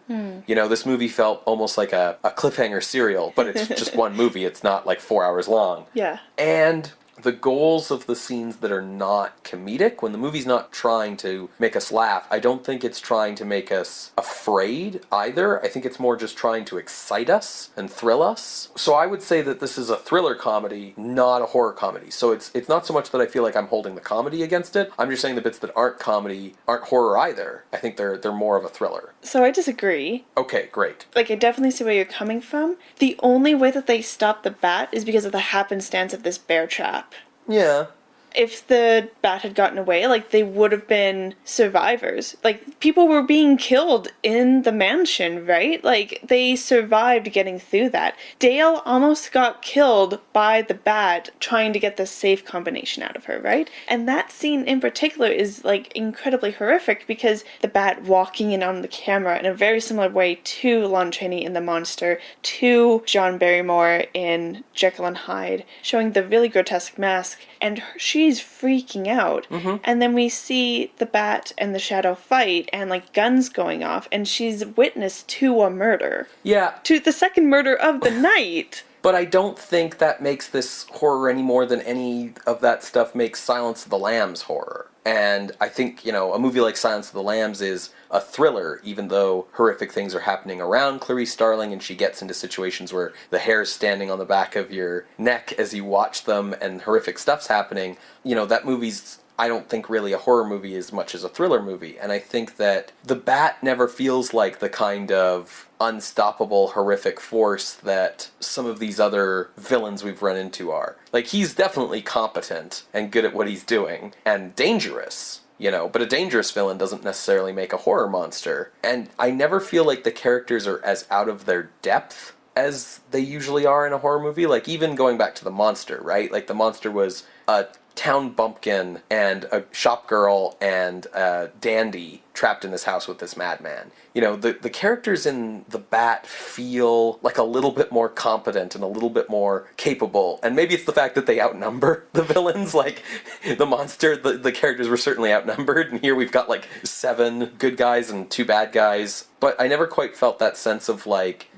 This movie felt almost like a cliffhanger serial, but it's just one movie. It's not 4 hours long. Yeah. And the goals of the scenes that are not comedic, when the movie's not trying to make us laugh, I don't think it's trying to make us afraid either. I think it's more just trying to excite us and thrill us. So I would say that this is a thriller comedy, not a horror comedy. So it's not so much that I feel like I'm holding the comedy against it. I'm just saying the bits that aren't comedy aren't horror either. I think they're more of a thriller. So I disagree. Okay, great. I definitely see where you're coming from. The only way that they stop the Bat is because of the happenstance of this bear trap. Yeah. If the Bat had gotten away, they would have been survivors. People were being killed in the mansion, right? They survived getting through that. Dale almost got killed by the Bat trying to get the safe combination out of her, right? And that scene in particular is, incredibly horrific because the Bat walking in on the camera in a very similar way to Lon Chaney in The Monster, to John Barrymore in Jekyll and Hyde, showing the really grotesque mask, and she's freaking out. And then we see the Bat and the Shadow fight and guns going off, and she's witness to a murder. Yeah. To the second murder of the night. But I don't think that makes this horror any more than any of that stuff makes Silence of the Lambs horror. And I think, a movie like Silence of the Lambs is a thriller, even though horrific things are happening around Clarice Starling and she gets into situations where the hair's standing on the back of your neck as you watch them and horrific stuff's happening. That movie's, I don't think, really a horror movie as much as a thriller movie. And I think that the Bat never feels like the kind of unstoppable, horrific force that some of these other villains we've run into are. He's definitely competent and good at what he's doing, and dangerous, but a dangerous villain doesn't necessarily make a horror monster. And I never feel like the characters are as out of their depth as they usually are in a horror movie. Even going back to The Monster, right? The Monster was a town bumpkin and a shop girl and a dandy trapped in this house with this madman. The characters in The Bat feel a little bit more competent and a little bit more capable. And maybe it's the fact that they outnumber the villains. The Monster, the characters were certainly outnumbered. And here we've got 7 good guys and 2 bad guys. But I never quite felt that sense of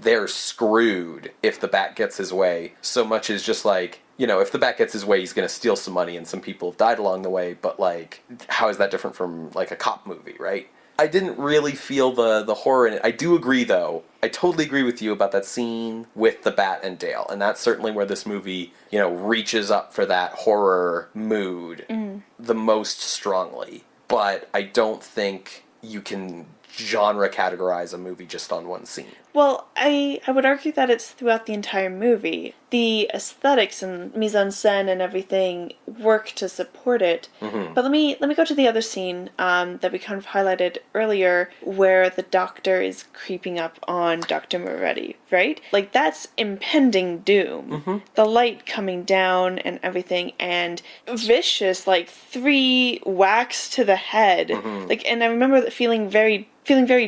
they're screwed if the Bat gets his way. So much as just if the Bat gets his way, he's going to steal some money and some people have died along the way, but how is that different from a cop movie, right? I didn't really feel the horror in it. I do agree, though. I totally agree with you about that scene with the Bat and Dale, and that's certainly where this movie, reaches up for that horror mood the most strongly. But I don't think you can genre categorize a movie just on one scene. Well, I would argue that it's throughout the entire movie. The aesthetics and mise-en-scène and everything work to support it. Mm-hmm. But let me go to the other scene that we kind of highlighted earlier, where the doctor is creeping up on Dr. Moretti, right? Like, that's impending doom. Mm-hmm. The light coming down and everything, and vicious, like, 3 whacks to the head. Mm-hmm. Like, and I remember feeling very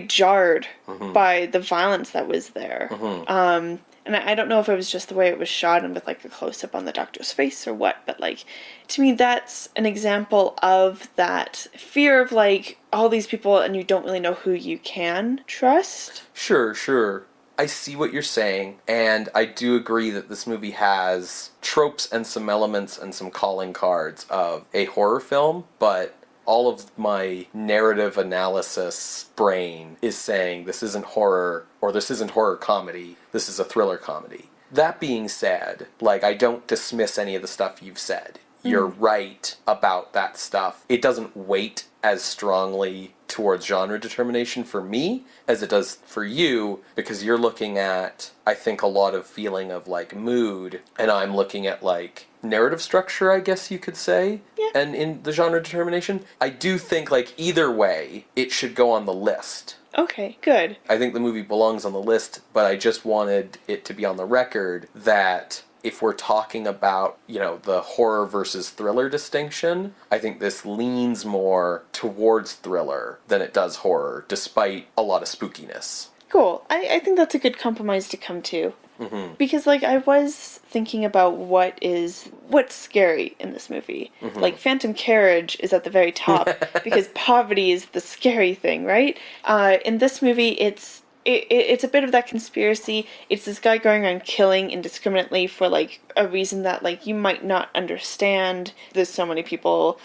jarred Mm-hmm. by the violence that was there. Mm-hmm. And I don't know if it was just the way it was shot and with, like, a close-up on the doctor's face or what, but, like, to me, that's an example of that fear of, like, all these people and you don't really know who you can trust. Sure. I see what you're saying, and I do agree that this movie has tropes and some elements and some calling cards of a horror film, but all of my narrative analysis brain is saying this isn't horror, or this isn't horror comedy, this is a thriller comedy. That being said, like, I don't dismiss any of the stuff you've said. You're right about that stuff. It doesn't weight as strongly towards genre determination for me as it does for you, because you're looking at, I think, a lot of feeling of, like, mood, and I'm looking at, like, narrative structure, I guess you could say. Yeah. And in the genre determination, I do think, like, either way, it should go on the list. Okay, good. I think the movie belongs on the list, but I just wanted it to be on the record that if we're talking about, you know, the horror versus thriller distinction, I think this leans more towards thriller than it does horror, despite a lot of spookiness. Cool. I think that's a good compromise to come to. Mm-hmm. Because, like, I was thinking about what's scary in this movie. Mm-hmm. Like, Phantom Carriage is at the very top because poverty is the scary thing, right? In this movie, it's a bit of that conspiracy. It's this guy going around killing indiscriminately for, like, a reason that, like, you might not understand. There's so many people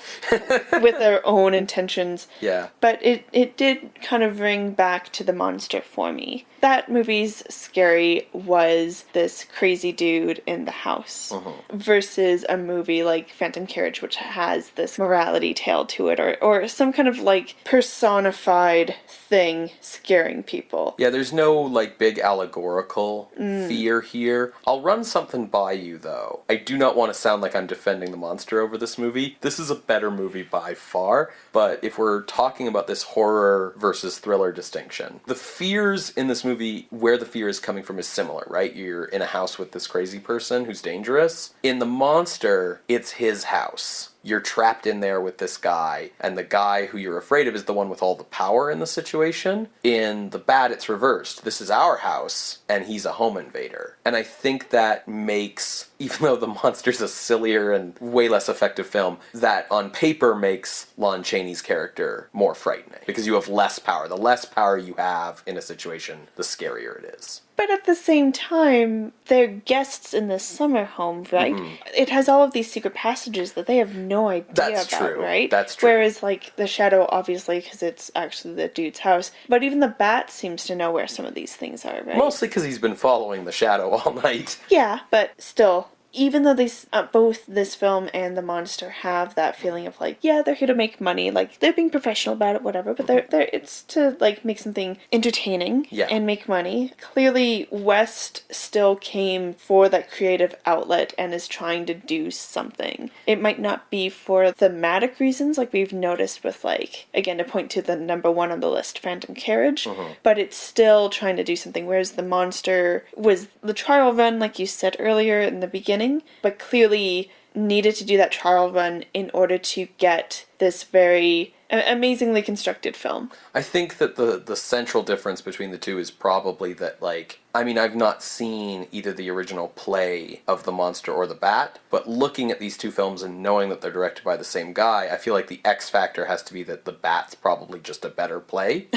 with their own intentions. Yeah. But it did kind of ring back to the monster for me. That movie's scary was this crazy dude in the house versus a movie like Phantom Carriage, which has this morality tale to it, or some kind of, like, personified thing scaring people. Yeah, there's no, like, big allegorical fear here. I'll run something by you, though. I do not want to sound like I'm defending the monster over this movie. This is a better movie by far, but if we're talking about this horror versus thriller distinction, the fears in this movie, where the fear is coming from, is similar, right? You're in a house with this crazy person who's dangerous. In the monster, it's his house. You're trapped in there with this guy, and the guy who you're afraid of is the one with all the power in the situation. In The Bat, it's reversed. This is our house, and he's a home invader. And I think that makes, even though The Monster's a sillier and way less effective film, that on paper makes Lon Chaney's character more frightening, because you have less power. The less power you have in a situation, the scarier it is. But at the same time, they're guests in this summer home, right? Mm-hmm. It has all of these secret passages that they have no idea That's about, true. right? That's true. Whereas, like, the Shadow, obviously, because it's actually the dude's house. But even the Bat seems to know where some of these things are, right? Mostly because he's been following the Shadow all night. Yeah, but still, even though these both this film and The Monster have that feeling of, like, yeah, they're here to make money, like, they're being professional about it, whatever, but they're it's to, like, make something entertaining and make money. Clearly, West still came for that creative outlet and is trying to do something. It might not be for thematic reasons, like we've noticed with, like, again, to point to the number 1 on the list, Phantom Carriage, but it's still trying to do something, whereas The Monster was the trial run, like you said earlier in the beginning, but clearly needed to do that trial run in order to get this very amazingly constructed film. I think that the central difference between the two is probably that, like, I mean, I've not seen either the original play of The Monster or The Bat, but looking at these two films and knowing that they're directed by the same guy, I feel like the X factor has to be that The Bat's probably just a better play.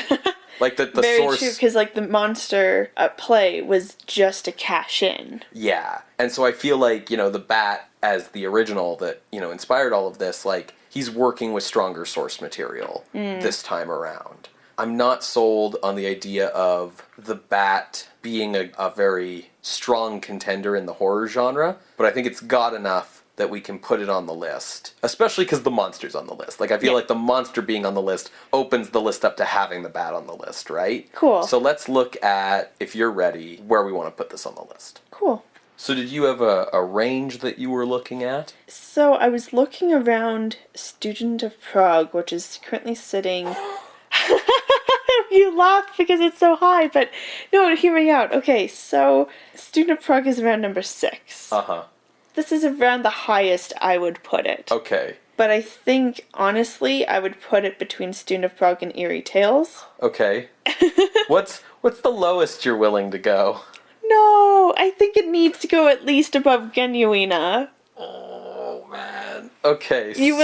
Like, the Very source... true, because, like, the Monster play was just a cash in. Yeah. And so I feel like, you know, The Bat, as the original that, you know, inspired all of this, like, he's working with stronger source material this time around. I'm not sold on the idea of The Bat being a very strong contender in the horror genre, but I think it's got enough that we can put it on the list, especially because the monster's on the list. Like, I feel like the monster being on the list opens the list up to having the bat on the list, right? Cool. So let's look at, if you're ready, where we want to put this on the list. Cool. So did you have a range that you were looking at? So I was looking around Student of Prague, which is currently sitting... You laugh because it's so high, but no, hear me out. Okay, so Student of Prague is around number 6. Uh-huh. This is around the highest I would put it. Okay. But I think, honestly, I would put it between Student of Prague and Eerie Tales. Okay. What's the lowest you're willing to go? No, I think it needs to go at least above Genuina. Oh, man. Okay. You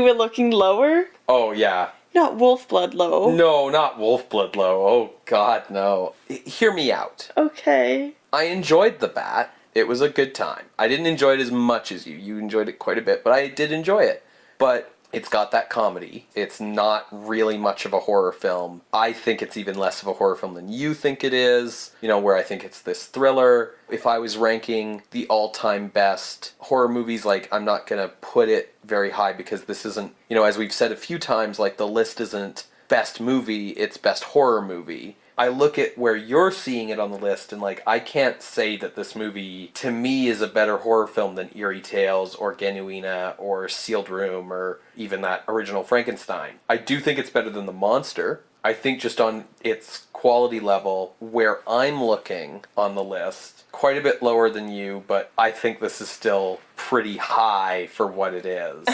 were looking lower? Oh, yeah. Not Wolfblood low. No, not Wolfblood low. Oh, God, no. Hear me out. Okay. I enjoyed The Bat. It was a good time. I didn't enjoy it as much as you. You enjoyed it quite a bit, but I did enjoy it. But it's got that comedy. It's not really much of a horror film. I think it's even less of a horror film than you think it is. You know, where I think it's this thriller. If I was ranking the all-time best horror movies, like, I'm not going to put it very high because this isn't, you know, as we've said a few times, like, the list isn't best movie, it's best horror movie. I look at where you're seeing it on the list, and, like, I can't say that this movie, to me, is a better horror film than Eerie Tales, or Genuina, or Sealed Room, or even that original Frankenstein. I do think it's better than The Monster. I think just on its quality level, where I'm looking on the list, quite a bit lower than you, but I think this is still pretty high for what it is.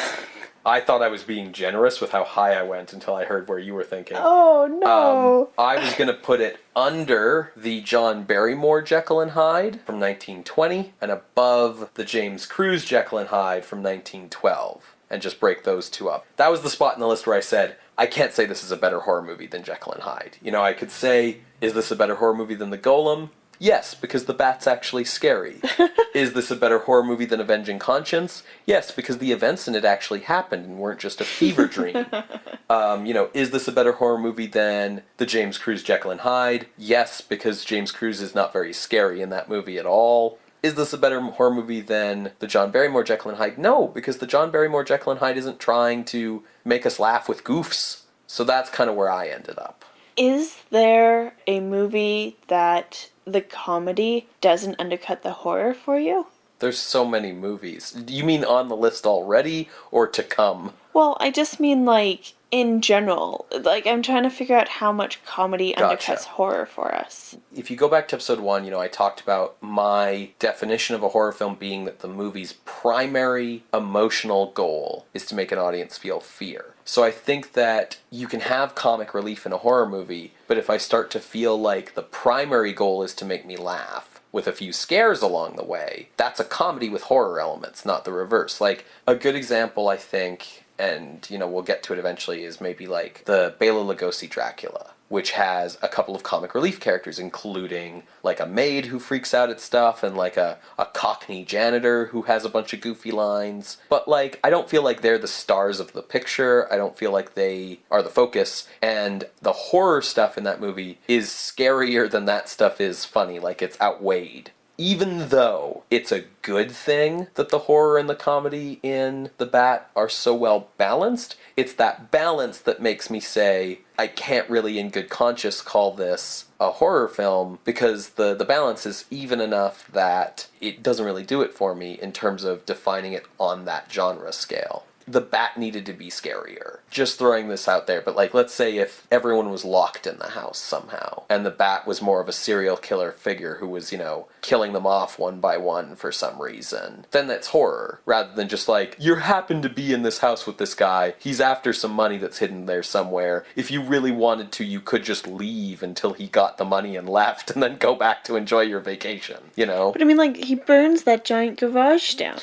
I thought I was being generous with how high I went until I heard where you were thinking. Oh, no. I was going to put it under the John Barrymore Jekyll and Hyde from 1920 and above the James Cruise Jekyll and Hyde from 1912 and just break those two up. That was the spot in the list where I said, I can't say this is a better horror movie than Jekyll and Hyde. You know, I could say, is this a better horror movie than The Golem? Yes, because the bat's actually scary. Is this a better horror movie than Avenging Conscience? Yes, because the events in it actually happened and weren't just a fever dream. You know, is this a better horror movie than the James Cruise Jekyll and Hyde? Yes, because James Cruise is not very scary in that movie at all. Is this a better horror movie than the John Barrymore Jekyll and Hyde? No, because the John Barrymore Jekyll and Hyde isn't trying to make us laugh with goofs. So that's kind of where I ended up. Is there a movie that the comedy doesn't undercut the horror for you? There's so many movies. Do you mean on the list already or to come? Well, I just mean, like, in general. Like, I'm trying to figure out how much comedy Gotcha. undercuts horror for us. If you go back to episode 1, you know, I talked about my definition of a horror film being that the movie's primary emotional goal is to make an audience feel fear. So I think that you can have comic relief in a horror movie, but if I start to feel like the primary goal is to make me laugh, with a few scares along the way, that's a comedy with horror elements, not the reverse. Like, a good example, I think, and, you know, we'll get to it eventually, is maybe like the Bela Lugosi Dracula, which has a couple of comic relief characters, including like a maid who freaks out at stuff and like a Cockney janitor who has a bunch of goofy lines. But like, I don't feel like they're the stars of the picture. I don't feel like they are the focus. And the horror stuff in that movie is scarier than that stuff is funny. Like, it's outweighed. Even though it's a good thing that the horror and the comedy in The Bat are so well balanced, it's that balance that makes me say, I can't really in good conscience call this a horror film, because the balance is even enough that it doesn't really do it for me in terms of defining it on that genre scale. The Bat needed to be scarier. Just throwing this out there, but like, let's say if everyone was locked in the house somehow, and the Bat was more of a serial killer figure who was, you know, killing them off one by one for some reason, then that's horror, rather than just like, you happen to be in this house with this guy, he's after some money that's hidden there somewhere, if you really wanted to, you could just leave until he got the money and left, and then go back to enjoy your vacation, you know? But I mean, like, he burns that giant garage down.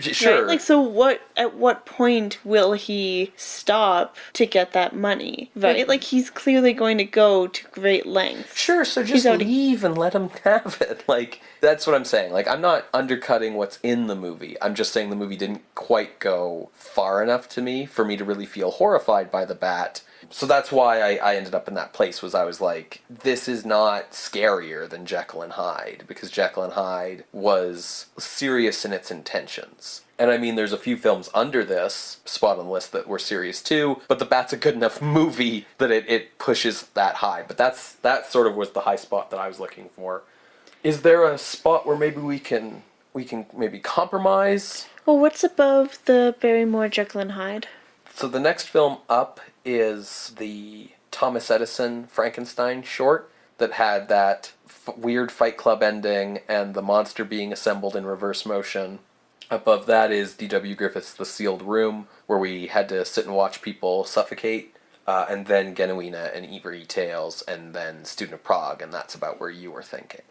Sure. Right? Like, so at what point will he stop to get that money? Right? Like, he's clearly going to go to great lengths. Sure, so just leave and let him have it. Like, that's what I'm saying. Like, I'm not undercutting what's in the movie. I'm just saying the movie didn't quite go far enough to me for me to really feel horrified by the Bat. So that's why I ended up in that place, was I was like, this is not scarier than Jekyll and Hyde, because Jekyll and Hyde was serious in its intentions. And I mean, there's a few films under this spot on the list that were serious too, but The Bat's a good enough movie that it pushes that high. But that sort of was the high spot that I was looking for. Is there a spot where maybe we can maybe compromise? Well, what's above the Barrymore Jekyll and Hyde? So the next film up is the Thomas Edison Frankenstein short that had that weird Fight Club ending and the monster being assembled in reverse motion. Above that is D.W. Griffith's The Sealed Room, where we had to sit and watch people suffocate, and then Genuina and Avery Tales, and then Student of Prague, and that's about where you were thinking.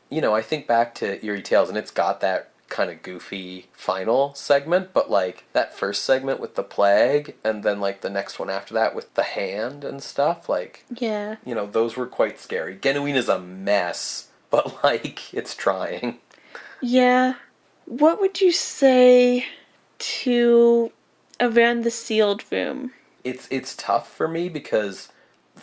You know, I think back to Eerie Tales, and it's got that kind of goofy final segment, but like that first segment with the plague, and then like the next one after that with the hand and stuff, like, yeah, you know, those were quite scary. Genuina's a mess, but like, it's trying. Yeah. What would you say to Around the Sealed Room? It's tough for me because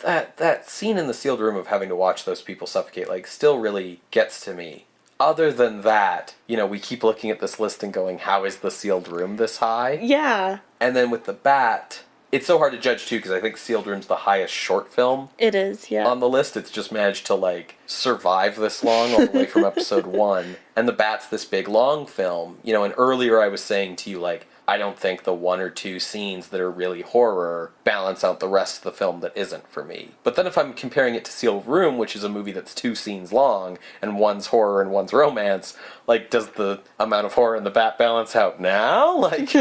that scene in the sealed room of having to watch those people suffocate, like, still really gets to me. Other than that, you know, we keep looking at this list and going, how is the sealed room this high? Yeah. And then with the Bat, it's so hard to judge too, because I think Sealed Room's the highest short film. It is, yeah. On the list, it's just managed to, like, survive this long all the way from episode 1. And the Bat's this big, long film. You know, and earlier I was saying to you, like, I don't think the one or two scenes that are really horror balance out the rest of the film that isn't for me. But then if I'm comparing it to Sealed Room, which is a movie that's 2 scenes long, and one's horror and one's romance, like, does the amount of horror in the Bat balance out now? Like,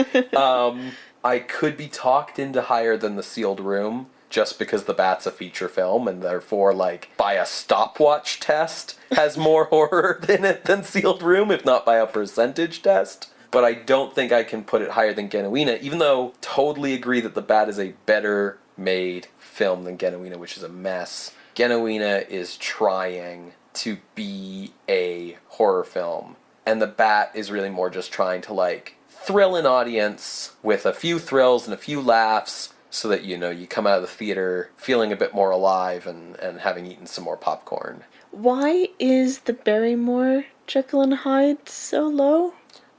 I could be talked into higher than the Sealed Room, just because the Bat's a feature film, and therefore, like, by a stopwatch test, has more horror in it than Sealed Room, if not by a percentage test. But I don't think I can put it higher than Genuina, even though totally agree that The Bat is a better made film than Genuina, which is a mess. Genuina is trying to be a horror film, and The Bat is really more just trying to, like, thrill an audience with a few thrills and a few laughs so that, you know, you come out of the theater feeling a bit more alive and having eaten some more popcorn. Why is the Barrymore Jekyll and Hyde so low?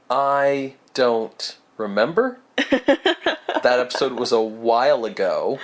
I don't remember. That episode was a while ago,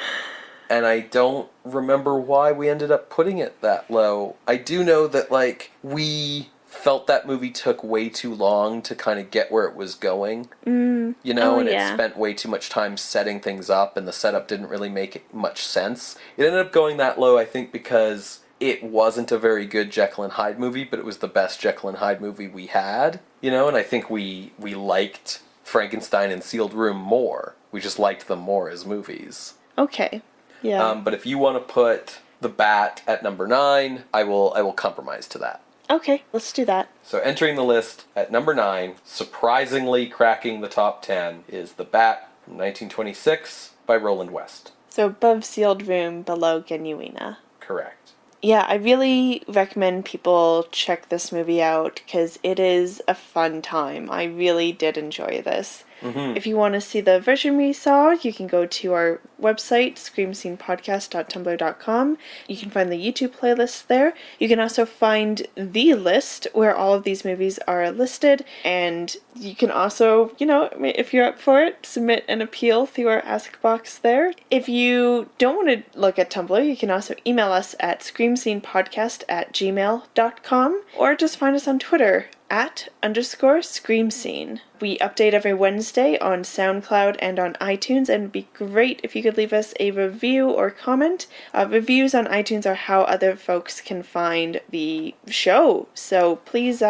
and I don't remember why we ended up putting it that low. I do know that, like, we felt that movie took way too long to kind of get where it was going. You know, it spent way too much time setting things up, and the setup didn't really make much sense. It ended up going that low, I think, because it wasn't a very good Jekyll and Hyde movie, but it was the best Jekyll and Hyde movie we had, you know, and I think we liked Frankenstein and Sealed Room more. We just liked them more as movies. Okay, yeah. But if you want to put The Bat at number 9, I will compromise to that. Okay, let's do that. So entering the list at number 9, surprisingly cracking the top 10, is The Bat from 1926 by Roland West. So above Sealed Room, below Genuina. Correct. Yeah, I really recommend people check this movie out because it is a fun time. I really did enjoy this. Mm-hmm. If you want to see the version we saw, you can go to our website, screamscenepodcast.tumblr.com. You can find the YouTube playlist there. You can also find the list where all of these movies are listed. And you can also, you know, if you're up for it, submit an appeal through our Ask box there. If you don't want to look at Tumblr, you can also email us at screamscenepodcast@gmail.com or just find us on Twitter @_screamscene. We update every Wednesday on SoundCloud and on iTunes, and it'd be great if you could leave us a review or comment. Reviews on iTunes are how other folks can find the show, so please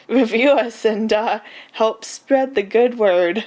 review us and help spread the good word.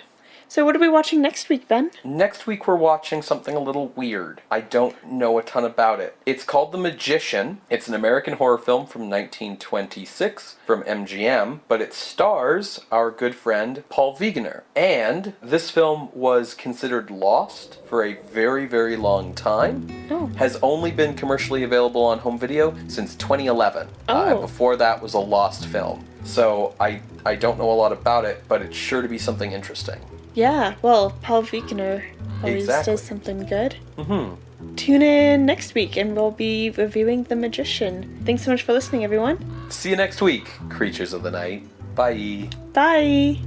So what are we watching next week, Ben? Next week we're watching something a little weird. I don't know a ton about it. It's called The Magician. It's an American horror film from 1926 from MGM, but it stars our good friend Paul Wegener. And this film was considered lost for a very, very long time. Oh. Has only been commercially available on home video since 2011. Before that was a lost film. So I don't know a lot about it, but it's sure to be something interesting. Yeah, well, Paul Wegener always does something good. Mm-hmm. tune in next week and we'll be reviewing The Magician. Thanks so much for listening, everyone. See you next week, creatures of the night. Bye. Bye.